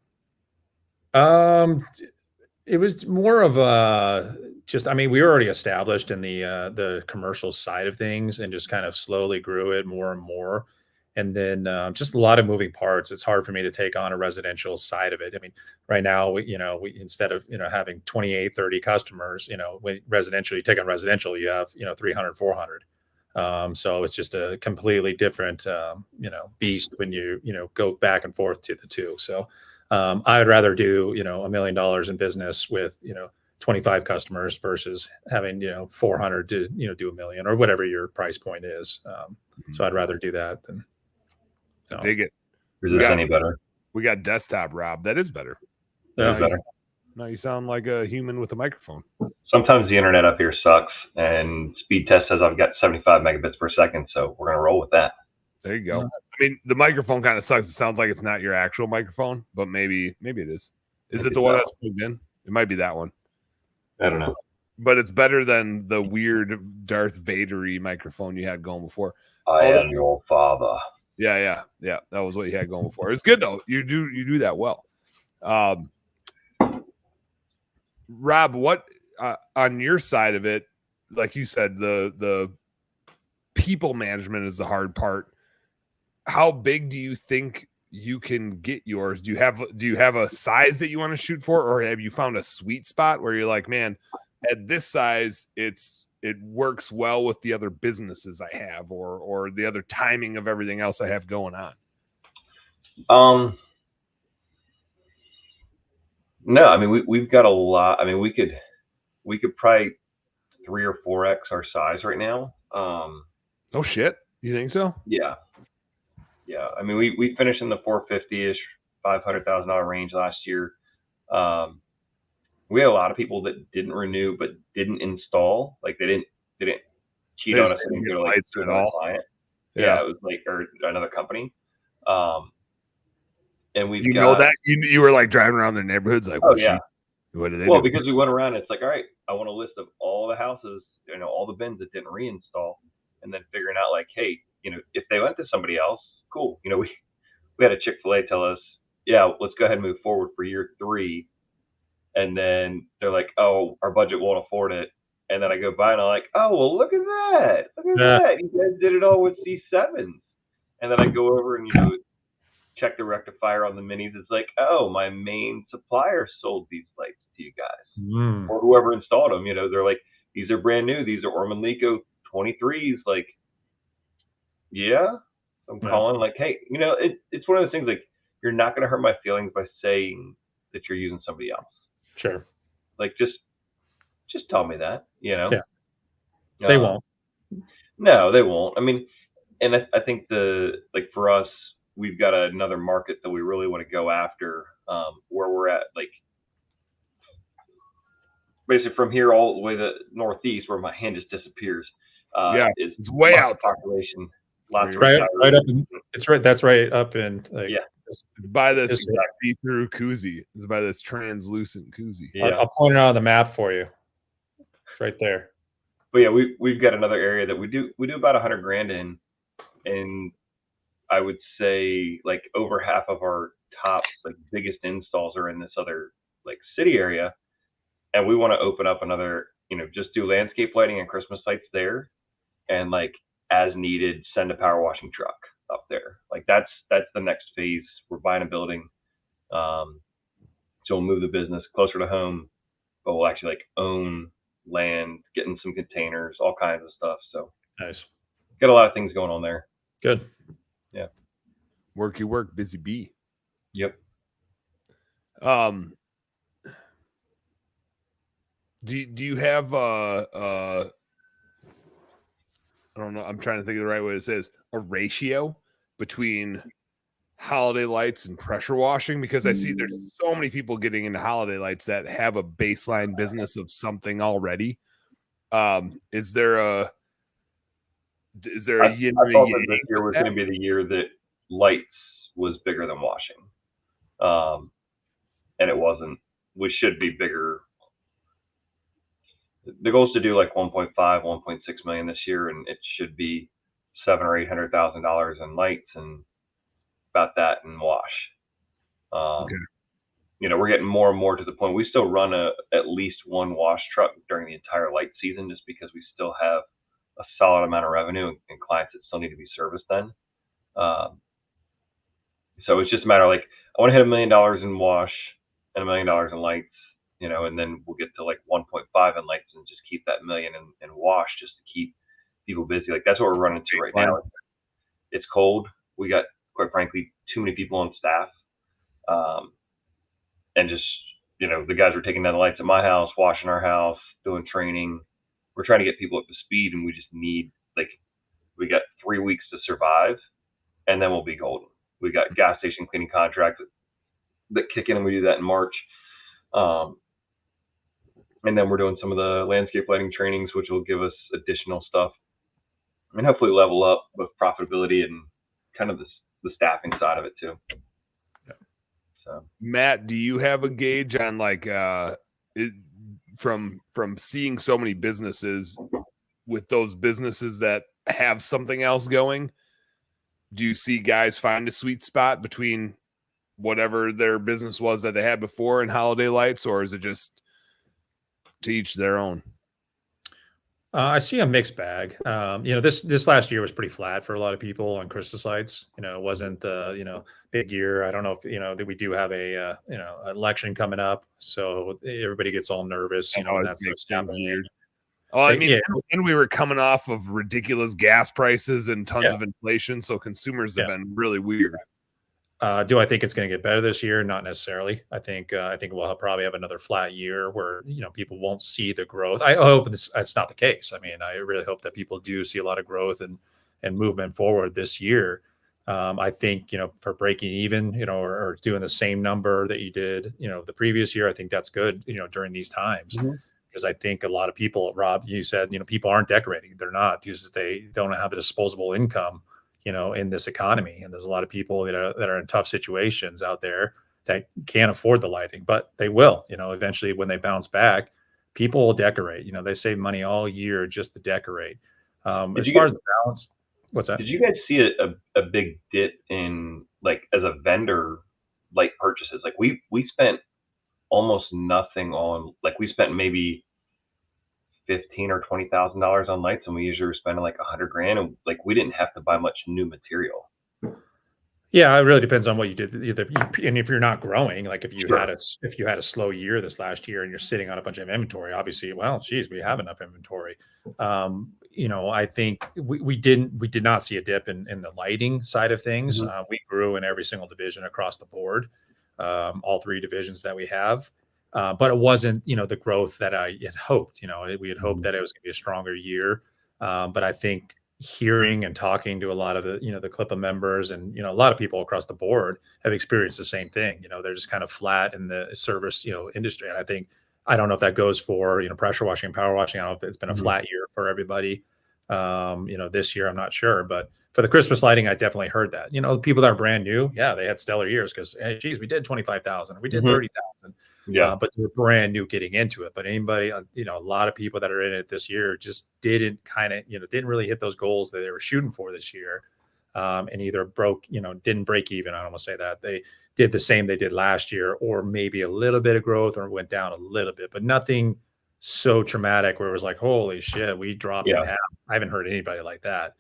It was more of we were already established in the commercial side of things and just kind of slowly grew it more and more. And then just a lot of moving parts. It's hard for me to take on a residential side of it. I mean, right now, we instead of, having 28, 30 customers, residential, you take on residential, you have, 300, 400. So it's just a completely different, beast when you, go back and forth to the two. So I would rather do, $1 million in business with, 25 customers versus having, 400 to, do $1 million or whatever your price point is. So I'd rather do that than. So. Dig it. Is it any better? We got desktop, Rob. That is better. Yeah, Now you sound like a human with a microphone. Sometimes the internet up here sucks, and speed test says I've got 75 megabits per second, so we're gonna roll with that. There you go. I mean, the microphone kind of sucks. It sounds like it's not your actual microphone, but maybe it is. Is it the one that's plugged in? It might be that one. I don't know. But it's better than the weird Darth Vader-y microphone you had going before. I am your father. Yeah. That was what you had going before. It's good though. You do that well. Rob, what on your side of it, like you said, the people management is the hard part. How big do you think you can get yours? Do you have a size that you want to shoot for, or have you found a sweet spot where you're like, man, at this size, it works well with the other businesses I have, or the other timing of everything else I have going on? No, I mean we've got a lot. I mean we could probably 3 or 4x our size right now. Oh shit, you think so? Yeah. I mean we finished in the 450-ish, $500,000 range last year. We had a lot of people that didn't renew but didn't install. Like they didn't cheat on us and go like to another client. Yeah, it was like or another company. And we've got that you were like driving around the neighborhoods like, oh yeah. What do they Well, do? because we went around, it's like, all right, I want a list of all the houses, all the bins that didn't reinstall, and then figuring out like, hey, if they went to somebody else, cool. We had a Chick-fil-A tell us, yeah, let's go ahead and move forward for year 3. And then they're like, oh, our budget won't afford it. And then I go by and I'm like, oh, well, look at that. Look at that. You guys did it all with C7s. And then I go over and, check the rectifier on the minis. It's like, oh, my main supplier sold these lights to you guys, or whoever installed them. They're like, these are brand new. These are Orman Lico 23s. Like, yeah, I'm calling. Like, hey, it's one of those things. Like, you're not going to hurt my feelings by saying that you're using somebody else. Sure. Like, just tell me that. Yeah. They won't. No, they won't. I mean, and I think for us, we've got another market that we really want to go after, where we're at, like basically from here all the way to northeast, where my hand just disappears. It's way out population. Lots right up in, that's right up in like, it's by this see-through koozie. It's by this translucent koozie. Yeah. I'll point it out on the map for you. It's right there. But yeah, we've got another area that we do about $100,000 in, and I would say like over half of our top like biggest installs are in this other like city area, and we want to open up another, just do landscape lighting and Christmas lights there, and like as needed send a power washing truck up there. Like that's the next phase. We're buying a building, so we'll move the business closer to home, but we'll actually like own land, getting some containers, all kinds of stuff. So nice. Got a lot of things going on there. Good. Yeah. Worky work, busy bee. Yep. Do you have I don't know, I'm trying to think of the right way to say this, a ratio between holiday lights and pressure washing? Because I see there's so many people getting into holiday lights that have a baseline business of something already. Is there a I thought that this year was going to be the year that lights was bigger than washing, and it wasn't. We should be bigger. The goal is to do like 1.5, 1.6 million this year, and it should be $700,000 or $800,000 in lights and about that in wash. Okay. We're getting more and more to the point. We still run at least one wash truck during the entire light season, just because we still have a solid amount of revenue and clients that still need to be serviced then. So it's just a matter of like, I want to hit $1 million in wash and $1 million in lights, and then we'll get to like 1.5 in lights and just keep that $1 million in wash just to keep people busy. Like that's what we're running to right now. It's cold. We got, quite frankly, too many people on staff. And just, the guys are taking down the lights at my house, washing our house, doing training. We're trying to get people up to speed, and we just need, like, we got 3 weeks to survive, and then we'll be golden. We got gas station cleaning contracts that kick in, and we do that in March. And then we're doing some of the landscape lighting trainings, which will give us additional stuff and hopefully level up with profitability and kind of the staffing side of it too. Yeah. So, Matt, do you have a gauge on like from seeing so many businesses with those businesses that have something else going? Do you see guys find a sweet spot between whatever their business was that they had before and holiday lights, or is it just to each their own? I see a mixed bag. This last year was pretty flat for a lot of people on Christmas lights. It wasn't big year. I don't know if that we do have a election coming up, so everybody gets all nervous. When that starts happening. Oh, I mean, and we were coming off of ridiculous gas prices and tons of inflation, so consumers have been really weird. Do I think it's going to get better this year? Not necessarily. I think we'll probably have another flat year where people won't see the growth. I hope that's not the case. I mean, I really hope that people do see a lot of growth and movement forward this year. I think for breaking even, or doing the same number that you did, the previous year, I think that's good. During these times. Mm-hmm. Because I think a lot of people, Rob, you said, people aren't decorating. They're not, because they don't have the disposable income, in this economy. And there's a lot of people that are in tough situations out there that can't afford the lighting, but they will, eventually when they bounce back, people will decorate. They save money all year just to decorate. As far as the balance, what's that? Did you guys see a big dip in, like, as a vendor, light purchases? Like we spent almost nothing on, like, we spent maybe $15,000 or $20,000 on lights, and we usually were spending like $100,000, and like we didn't have to buy much new material. Yeah, it really depends on what you did. And if you're not growing, like if you had a slow year this last year and you're sitting on a bunch of inventory, obviously, well, geez, we have enough inventory. I think we did not see a dip in the lighting side of things. Mm-hmm. We grew in every single division across the board, all three divisions that we have. But it wasn't, the growth that I had hoped. We had hoped that it was going to be a stronger year. But I think hearing and talking to a lot of the CLIPA members and, a lot of people across the board have experienced the same thing. They're just kind of flat in the service, industry. And I don't know if that goes for, pressure washing and power washing. I don't know if it's been a flat year for everybody. This year, I'm not sure, but for the Christmas lighting, I definitely heard that, people that are brand new. Yeah. They had stellar years because, hey, geez, we did 25,000, we did 30,000. Yeah. But they're brand new getting into it. But anybody, a lot of people that are in it this year just didn't didn't really hit those goals that they were shooting for this year. And either didn't break even. I don't want to say that. They did the same they did last year, or maybe a little bit of growth, or went down a little bit, but nothing so traumatic where it was like, holy shit, we dropped in half. I haven't heard anybody like that.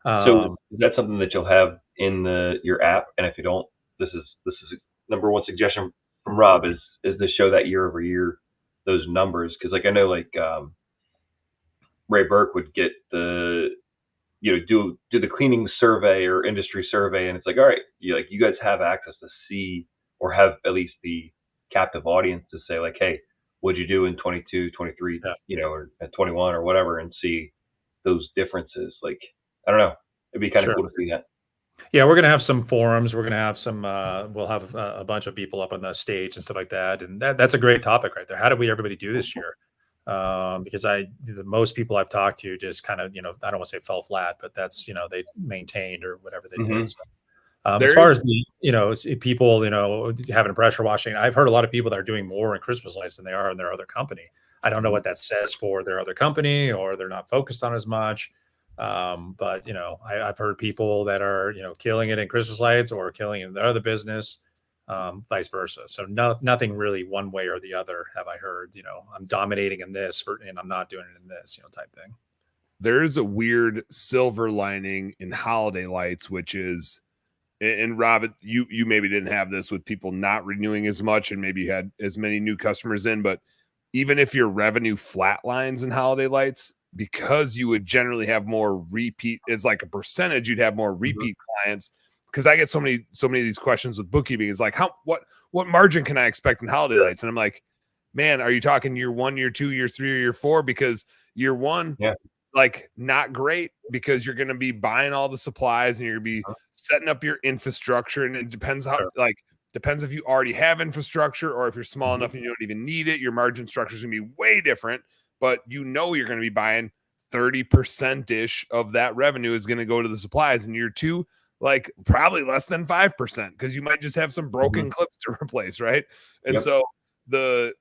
So is that something that you'll have in your app? And if you don't, this is number one suggestion from Rob is to show that year over year those numbers, because like I know Ray Burke would get the do the cleaning survey or industry survey, and it's like, all right, you guys have access to see, or have at least the captive audience to say like, hey, what'd you do in 22, 23, or at 21 or whatever, and see those differences. Like, I don't know, it'd be kind of cool to see that. Yeah, we're going to have some forums. We're going to have some, we'll have a bunch of people up on the stage and stuff like that. And that's a great topic right there. How did everybody do this year? Because the most people I've talked to just kind of, I don't want to say fell flat, but that's, they maintained or whatever they did. So, as far as the, people, having a pressure washing, I've heard a lot of people that are doing more in Christmas lights than they are in their other company. I don't know what that says for their other company, or they're not focused on as much. But I've heard people that are killing it in Christmas lights or killing it in their other business, vice versa. So nothing really one way or the other have I heard. I'm dominating in this and I'm not doing it in this type thing. There is a weird silver lining in holiday lights, which is, and Rob, you maybe didn't have this with people not renewing as much, and maybe you had as many new customers in, but even if your revenue flatlines in holiday lights, because you would generally have more repeat, it's like a percentage, you'd have more repeat clients. Because I get so many of these questions with bookkeeping. Is like, what margin can I expect in holiday lights? And I'm like, man, are you talking year 1, year 2, year 3, or year 4? Because year 1, like, not great, because you're going to be buying all the supplies and you're going to be setting up your infrastructure, and it depends how like Depends if you already have infrastructure or if you're small enough and you don't even need it. Your margin structure is going to be way different, but you're going to be buying 30%-ish of that revenue is going to go to the supplies. In year 2, like probably less than 5%, because you might just have some broken clips to replace, right? And so the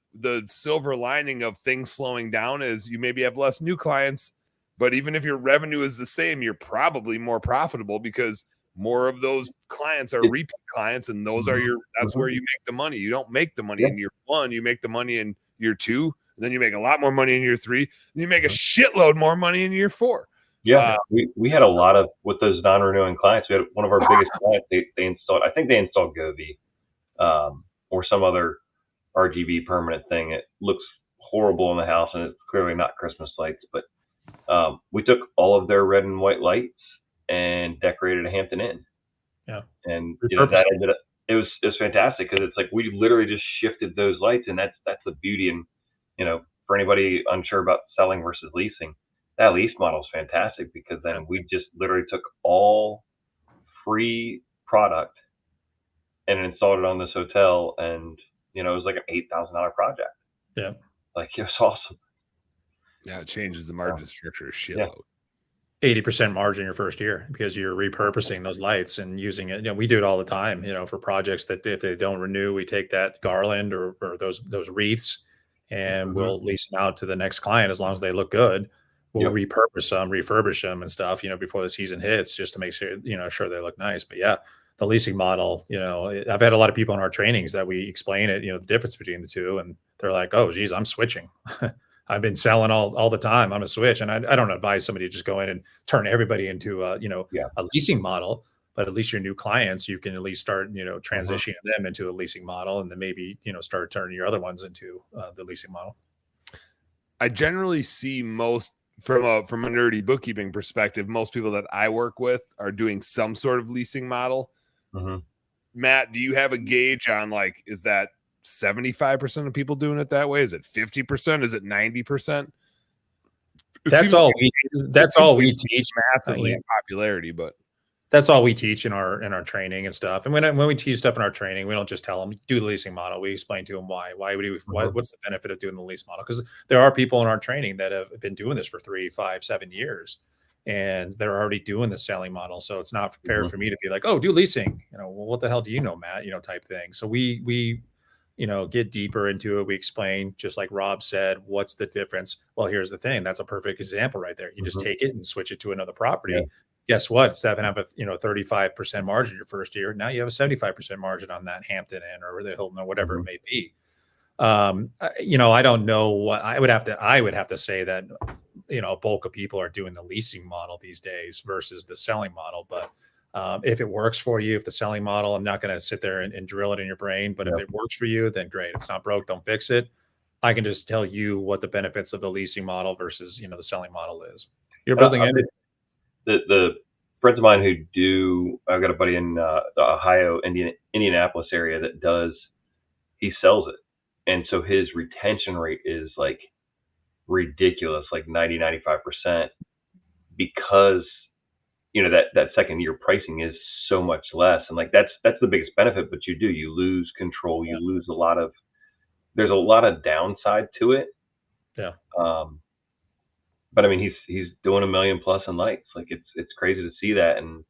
silver lining of things slowing down is you maybe have less new clients, but even if your revenue is the same, you're probably more profitable because more of those clients are repeat clients, and those are that's where you make the money. You don't make the money in year 1, you make the money in year 2, and then you make a lot more money in year 3, and you make a shitload more money in year 4. Yeah, we had a lot of, with those non-renewing clients, we had one of our biggest clients, they installed, I think they installed Govee, or some other RGB permanent thing. It looks horrible in the house, and it's clearly not Christmas lights, but we took all of their red and white lights and decorated a Hampton Inn. Yeah. And that ended up, it was fantastic, because it's like we literally just shifted those lights, and that's the beauty. And for anybody unsure about selling versus leasing, that lease model is fantastic, because then we just literally took all free product and installed it on this hotel, and it was like an $8,000 project. Yeah, like it was awesome. Yeah, it changes the margin structure a shitload. 80% margin your first year, because you're repurposing those lights and using it. We do it all the time, for projects that if they don't renew, we take that garland or those wreaths, and we'll lease them out to the next client as long as they look good. We'll repurpose them, refurbish them and stuff, before the season hits, just to make sure, sure they look nice. But yeah, the leasing model, I've had a lot of people in our trainings that we explain it, the difference between the two, and they're like, oh geez, I'm switching. I've been selling all the time on a switch, and I don't advise somebody to just go in and turn everybody into a leasing model, but at least your new clients, you can at least start, transitioning them into a leasing model, and then maybe, start turning your other ones into the leasing model. I generally see most from a nerdy bookkeeping perspective, most people that I work with are doing some sort of leasing model. Matt, do you have a gauge on, like, is that 75% of people doing it that way? Is it 50%? Is it 90%? That's all we teach massively in popularity, but that's all we teach in our training and stuff. And when we teach stuff in our training, we don't just tell them do the leasing model. We explain to them why what's the benefit of doing the lease model? Because there are people in our training that have been doing this for 3, 5, 7 years, and they're already doing the selling model. So it's not fair for me to be like, oh, do leasing. Well, what the hell do you know, Matt? Type thing. So we get deeper into it. We explain, just like Rob said, what's the difference? Well, here's the thing. That's a perfect example right there. You just take it and switch it to another property. Yeah. Guess what? Instead of having a 35% margin your first year, now you have a 75% margin on that Hampton Inn or the Hilton or whatever it may be. I don't know what I would have to say that, a bulk of people are doing the leasing model these days versus the selling model. But if it works for you, if the selling model, I'm not going to sit there and drill it in your brain, but if it works for you, then great. If it's not broke, don't fix it. I can just tell you what the benefits of the leasing model versus, the selling model is. You're building it. The friends of mine I've got a buddy in the Ohio, Indianapolis area that he sells it. And so his retention rate is like ridiculous, like 90-95%, because that second year pricing is so much less. And like that's the biggest benefit, but you lose control, you lose there's a lot of downside to it. Yeah. But I mean, he's doing $1 million plus in lights. Like it's crazy to see that. And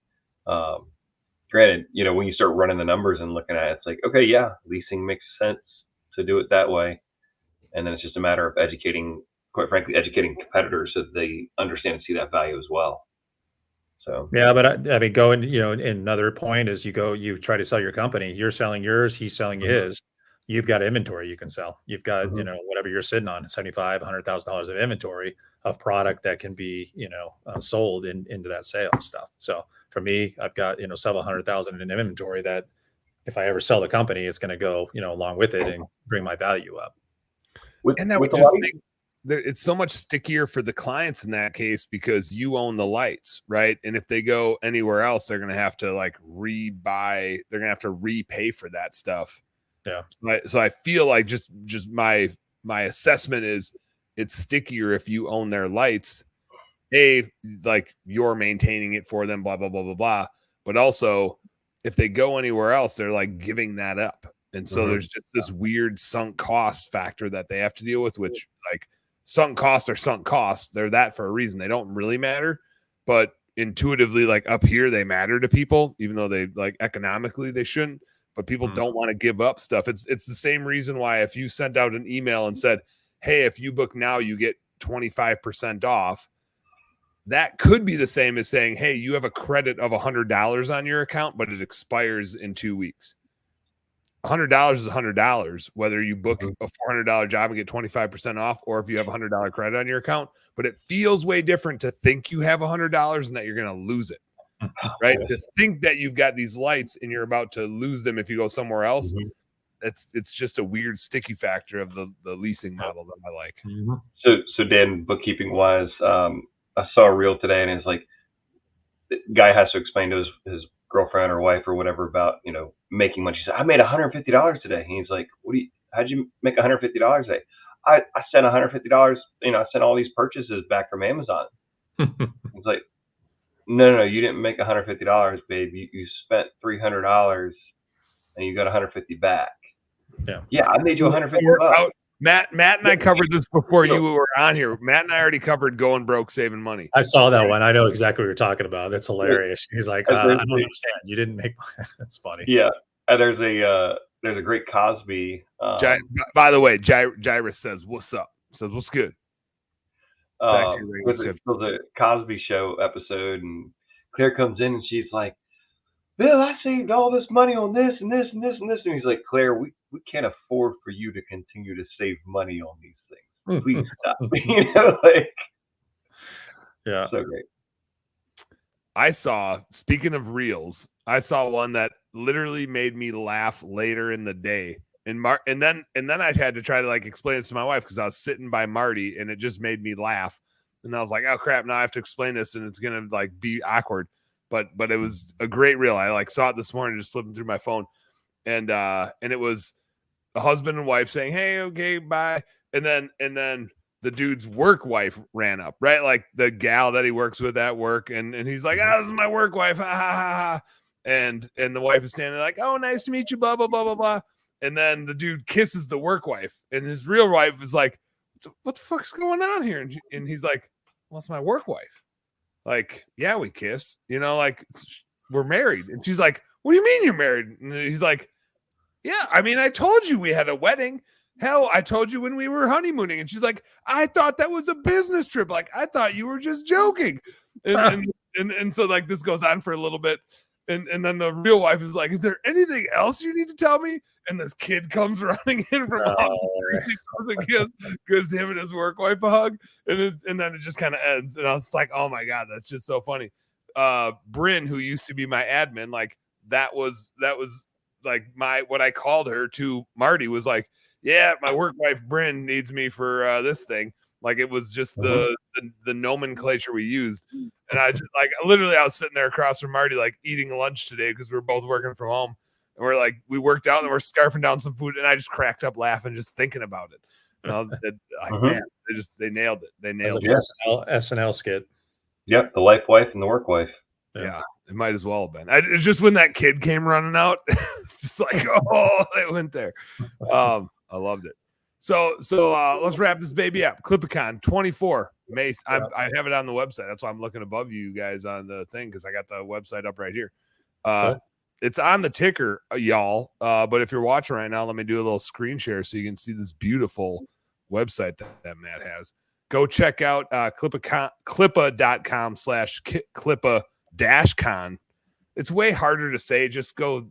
granted, when you start running the numbers and looking at it, it's like, okay, yeah, leasing makes sense to do it that way. And then it's just a matter of educating competitors so they understand and see that value as well. So yeah, but I mean, going, another point is you try to sell your company. You're selling yours, he's selling his. You've got inventory you can sell. You've got whatever you're sitting on, $75,000-$100,000 of inventory of product that can be sold into that sales stuff. So for me, I've got several $100,000 in inventory that if I ever sell the company, it's going to go along with it and bring my value up. And that would just make it's so much stickier for the clients in that case, because you own the lights, right? And if they go anywhere else, they're going to have to rebuy. They're going to have to repay for that stuff. Yeah. So I feel like just my assessment is it's stickier if you own their lights. Like you're maintaining it for them, blah, blah, blah, blah, blah. But also if they go anywhere else, they're like giving that up. And so there's just this weird sunk cost factor that they have to deal with, which like sunk costs are sunk costs. They're that for a reason. They don't really matter, but intuitively, like up here, they matter to people, even though they like economically they shouldn't. But people don't want to give up stuff. It's the same reason why if you sent out an email and said, hey, if you book now, you get 25% off. That could be the same as saying, hey, you have a credit of $100 on your account, but it expires in 2 weeks. $100 is $100, whether you book a $400 job and get 25% off, or if you have $100 credit on your account. But it feels way different to think you have $100 and that you're going to lose it, right? To think that you've got these lights and you're about to lose them if you go somewhere else. It's just a weird sticky factor of the leasing model that I like. So Dan, bookkeeping wise, I saw a reel today, and it's like the guy has to explain to his girlfriend or wife or whatever about, you know, making money. She said, I made $150 today. And he's like, how'd you make $150 today? I sent $150, you know, I sent all these purchases back from Amazon. He's like, no, you didn't make $150, babe. You spent $300 and you got $150 back. Yeah, I made you $150. Matt and I covered this before you were on here. Matt and I already covered going broke, saving money. I saw that one. I know exactly what you're talking about. That's hilarious. He's like, I don't understand. You didn't make. That's funny. Yeah, and there's a great Cosby. By the way, Jairus says, "What's up?" Says, "What's good?" There's a Cosby Show episode, and Claire comes in and she's like, Bill, I saved all this money on this and this and this and this. And he's like, Claire, we can't afford for you to continue to save money on these things. Please stop. You know, like, yeah. So great. Speaking of reels, I saw one that literally made me laugh later in the day. And then I had to try to like explain this to my wife because I was sitting by Marty and it just made me laugh. And I was like, oh crap, now I have to explain this and it's gonna like be awkward. But it was a great reel. I like saw it this morning, just flipping through my phone, and it was a husband and wife saying, "Hey, okay, bye," and then the dude's work wife ran up, right, like the gal that he works with at work, and he's like, "Oh, this is my work wife," ha ha ha ha, and the wife is standing there like, "Oh, nice to meet you," blah blah blah blah blah, and then the dude kisses the work wife, and his real wife is like, "What the fuck's going on here?" And he's like, "Well, it's my work wife." Like, yeah, we kiss, you know, like we're married. And she's like, what do you mean you're married? And he's like, yeah, I mean, I told you we had a wedding. Hell, I told you when we were honeymooning. And she's like, I thought that was a business trip. Like, I thought you were just joking. And so like this goes on for a little bit. And then the real wife is like, is there anything else you need to tell me? And this kid comes running in from gives him and his work wife a hug. And then it just kind of ends. And I was like, oh my God, that's just so funny. Bryn, who used to be my admin, like that was like what I called her to Marty was like, yeah, my work wife Bryn needs me for this thing. Like it was just the nomenclature we used. And I just like literally I was sitting there across from Marty, like eating lunch today because we were both working from home. And we're like, we worked out and we're scarfing down some food. And I just cracked up laughing just thinking about it. Man, they nailed it. They nailed it. SNL skit. Yep, the life wife and the work wife. Yeah, it might as well have been. It's just when that kid came running out, it's just like, oh, they went there. I loved it. So let's wrap this baby up. CLIPACon 24 May. I have it on the website. That's why I'm looking above you guys on the thing because I got the website up right here. It's on the ticker, y'all. But if you're watching right now, let me do a little screen share so you can see this beautiful website that Matt has. Go check out clipa.com/clipa-con. It's way harder to say. Just go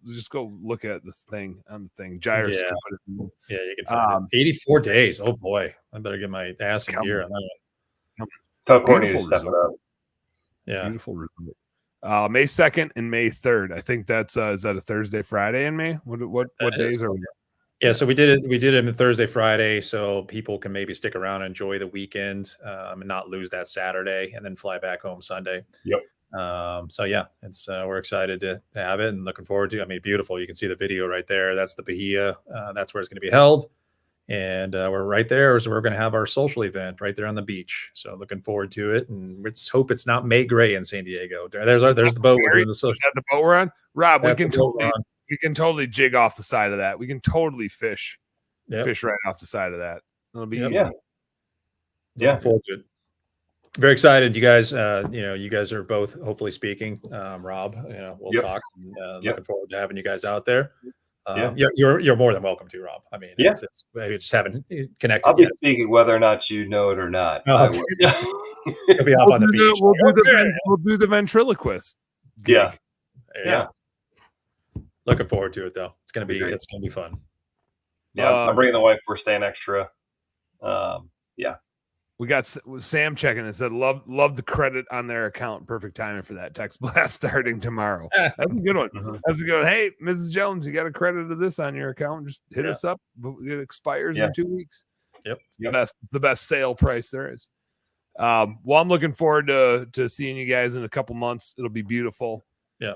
look at the thing on the thing. Jairus. Yeah, you can find it. 84 days. Oh boy, I better get my ass in gear on that one. Tell Courtney to step it up. Yeah, beautiful result. May 2nd and May 3rd. I think that's is that a Thursday, Friday in May? What days are we? Yeah, so we did it on Thursday, Friday, so people can maybe stick around and enjoy the weekend and not lose that Saturday and then fly back home Sunday. Yep. So yeah, it's we're excited to have it and looking forward to. I mean, beautiful. You can see the video right there. That's the Bahia. That's where it's going to be held. And we're right there. So we're going to have our social event right there on the beach. So looking forward to it. And let's hope it's not May Gray in San Diego. There's the boat we're doing the social. Is that the boat we're on? Rob, That's we can totally jig off the side of that. We can totally fish right off the side of that. It'll be easy. Looking forward to it. Very excited. You guys, you guys are both hopefully speaking. Rob, we'll talk. Looking forward to having you guys out there. You're more than welcome to, Rob. I mean, it's maybe just haven't connected. I'll be speaking whether or not you know it or not. You'll be up on the beach. We'll do the ventriloquist gig. Yeah. Looking forward to it though. It's gonna be fun. Yeah, I'm bringing the wife. We're staying extra. We got Sam checking and said, love the credit on their account. Perfect timing for that text blast starting tomorrow. That's a good one. That's a good one. Hey, Mrs. Jones, you got a credit of this on your account. Just hit us up. It expires in 2 weeks. Yep. It's the best sale price there is. Well, I'm looking forward to seeing you guys in a couple months. It'll be beautiful. Yeah.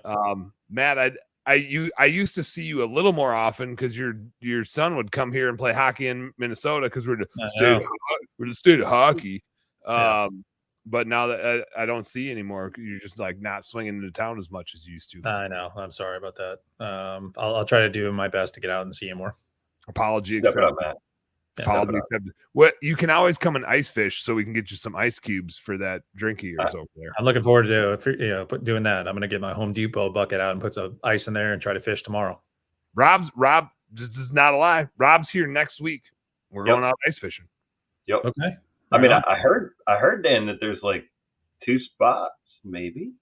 Matt, I used to see you a little more often because your son would come here and play hockey in Minnesota because we're the state of hockey. But now that I don't see you anymore, you're just like not swinging into town as much as you used to. I know. I'm sorry about that. I'll try to do my best to get out and see you more. Apology accepted. Apology accepted. What you can always come and ice fish, so we can get you some ice cubes for that drink of yours over there. I'm looking forward to doing that. I'm going to get my Home Depot bucket out and put some ice in there and try to fish tomorrow. Rob, this is not a lie. Rob's here next week. We're going out ice fishing. Yep. Okay. I mean, I heard Dan that there's like 2 spots, maybe.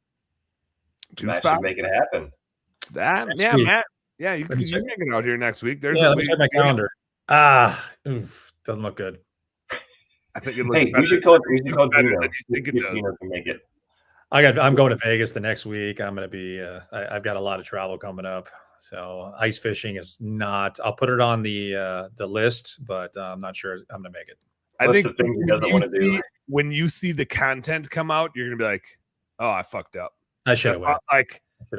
2 Matt spots. should make it happen. Matt. Yeah, you can make it out here next week. Let me check my calendar. Doesn't look good. I think it looks better. You should call Gino. You think it does. Gino can make it. I'm going to Vegas the next week. I'm going to be. I've got a lot of travel coming up, so ice fishing is not. I'll put it on the list, but I'm not sure I'm going to make it. I think when you see the content come out, you're going to be like, "Oh, I fucked up. I should have."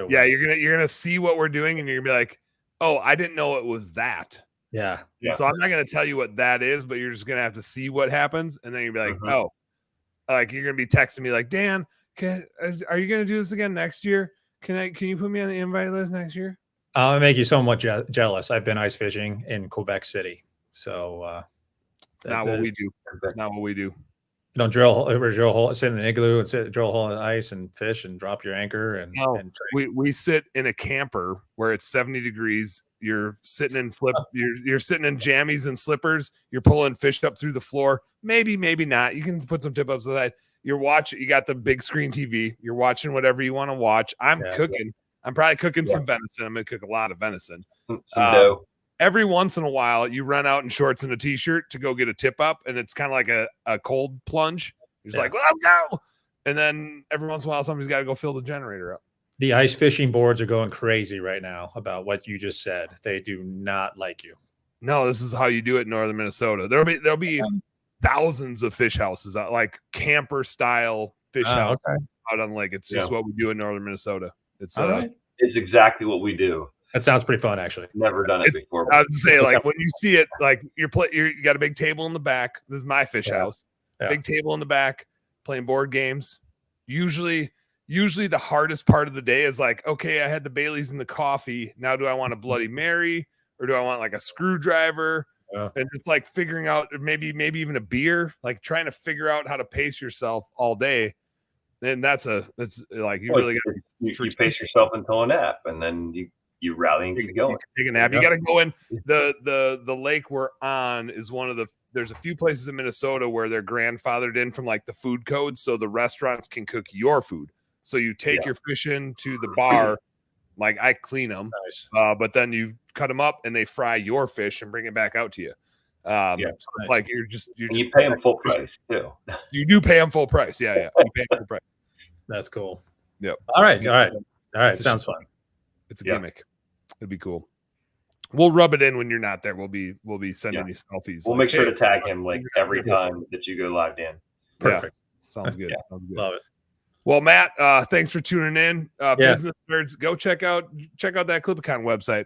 You're gonna see what we're doing, and you're gonna be like, "Oh, I didn't know it was that." Yeah. So I'm not going to tell you what that is, but you're just going to have to see what happens. And then you'll be like, oh, like you're going to be texting me like, Dan, are you going to do this again next year? Can you put me on the invite list next year? I'll make you so much jealous. I've been ice fishing in Quebec City. So it's not what we do. It's not what we do. You don't drill a hole, sit in an igloo and drill a hole in the ice and fish and drop your anchor. And we sit in a camper where it's 70 degrees. You're sitting in you're sitting in jammies and slippers. You're pulling fish up through the floor. Maybe not. You can put some tip ups aside. You're watching. You got the big screen TV. You're watching whatever you want to watch. I'm cooking. I'm probably cooking some venison. I'm gonna cook a lot of venison. Every once in a while, you run out in shorts and a t-shirt to go get a tip up, and it's kind of like a cold plunge. You're just like, well, let's go. And then every once in a while, somebody's got to go fill the generator up. The ice fishing boards are going crazy right now about what you just said. They do not like you. No, this is how you do it in northern Minnesota. There'll be thousands of fish houses, like camper style fish houses out on the lake. It's just what we do in northern Minnesota. It's it's exactly what we do. That sounds pretty fun, actually. Never done it before. I was to say, like when you see it, like you got a big table in the back. This is my fish house. Big table in the back, playing board games. Usually the hardest part of the day is like, okay, I had the Baileys and the coffee. Now do I want a Bloody Mary or do I want like a screwdriver? And it's like figuring out maybe even a beer, like trying to figure out how to pace yourself all day. And that's like you really got you pace yourself until a nap, and then you rally and keep going. Take a nap. You got to go in. The lake we're on is one of there's a few places in Minnesota where they're grandfathered in from like the food code, so the restaurants can cook your food. So you take your fish into the bar, like I clean them, but then you cut them up and they fry your fish and bring it back out to you. So it's like you pay them full price too. You do pay them full price. Yeah. You pay them full price. That's cool. Yep. All right. Sounds fun. It's a gimmick. It'd be cool. We'll rub it in when you're not there. We'll be sending you selfies. We'll make sure to tag him like every time that you go live, Dan. Perfect. Sounds good. Sounds good. Love it. Well, Matt, thanks for tuning in. Business nerds, go check out that CLIPA website.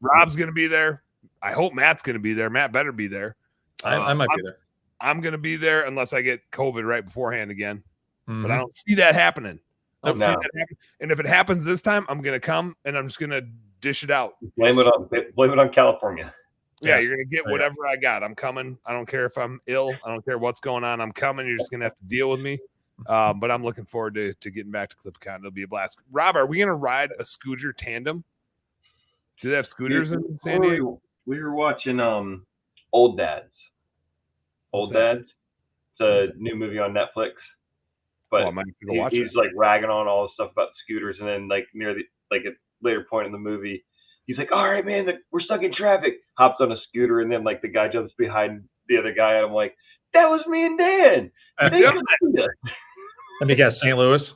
Rob's gonna be there. I hope Matt's going to be there. Matt better be there. I might be there. I'm going to be there unless I get COVID right beforehand again. Mm-hmm. But I don't see that happening. I don't No. see that happen. And if it happens this time, I'm going to come and I'm just going to dish it out. Blame it on California. Yeah, you're going to get whatever I got. I'm coming. I don't care if I'm ill. I don't care what's going on. I'm coming. You're just going to have to deal with me. But I'm looking forward to getting back to CLIPCon. It'll be a blast. Rob, are we going to ride a scooter tandem? Do they have scooters in San Diego? We were watching Old Dads. Dads. It's a new movie on Netflix. But he's like ragging on all the stuff about the scooters, and then like near a later point in the movie, he's like, "All right, man, we're stuck in traffic." Hops on a scooter, and then like the guy jumps behind the other guy, and I'm like, "That was me and Dan." Let me guess, St. Louis.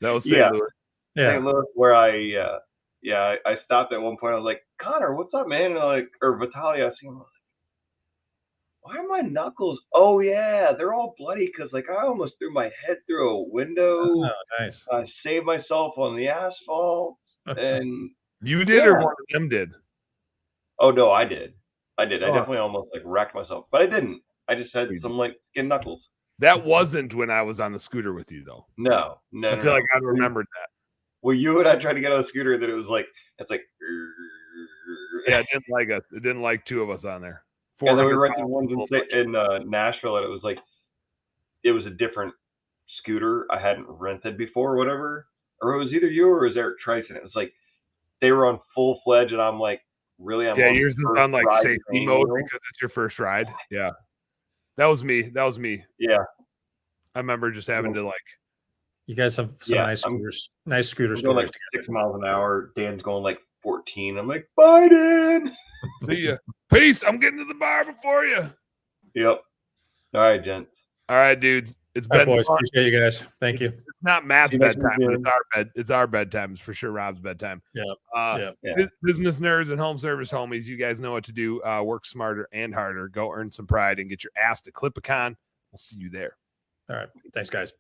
That was St. Louis. Yeah, St. Louis, where I stopped at one point. I was like, "Connor, what's up, man?" And Vitaly, I see him. Why are my knuckles? Oh yeah, they're all bloody because like I almost threw my head through a window. Oh, nice. I saved myself on the asphalt, and you did or one of them did? Oh no, I did. I definitely almost like wrecked myself, but I didn't. I just had some like skin knuckles. That wasn't when I was on the scooter with you though. No. I feel like I remembered that. Well, you and I tried to get on a scooter, that it's like. Yeah, it didn't like us. It didn't like two of us on there. And then we rented ones in Nashville, and it was a different scooter I hadn't rented before, or whatever. Or it was either you or it was Eric Trice, and it was like they were on full fledged, and I'm like, really? Yours is on like safety mode because it's your first ride. Yeah, that was me. Yeah, I remember just having to like. You guys have some nice scooters. Nice scooters. Going like 6 miles an hour. Dan's going like 14. I'm like, bye, Dan. See ya. Peace. I'm getting to the bar before you. Yep. All right, gents. All right, dudes. It's been boys. fun. Appreciate you guys. Thank you. It's not Matt's bedtime, but it's our bedtime. It's for sure Rob's bedtime. Yeah. Business nerds and home service homies, you guys know what to do. Work smarter and harder. Go earn some pride and get your ass to CLIPACon. We'll see you there. All right. Thanks, guys.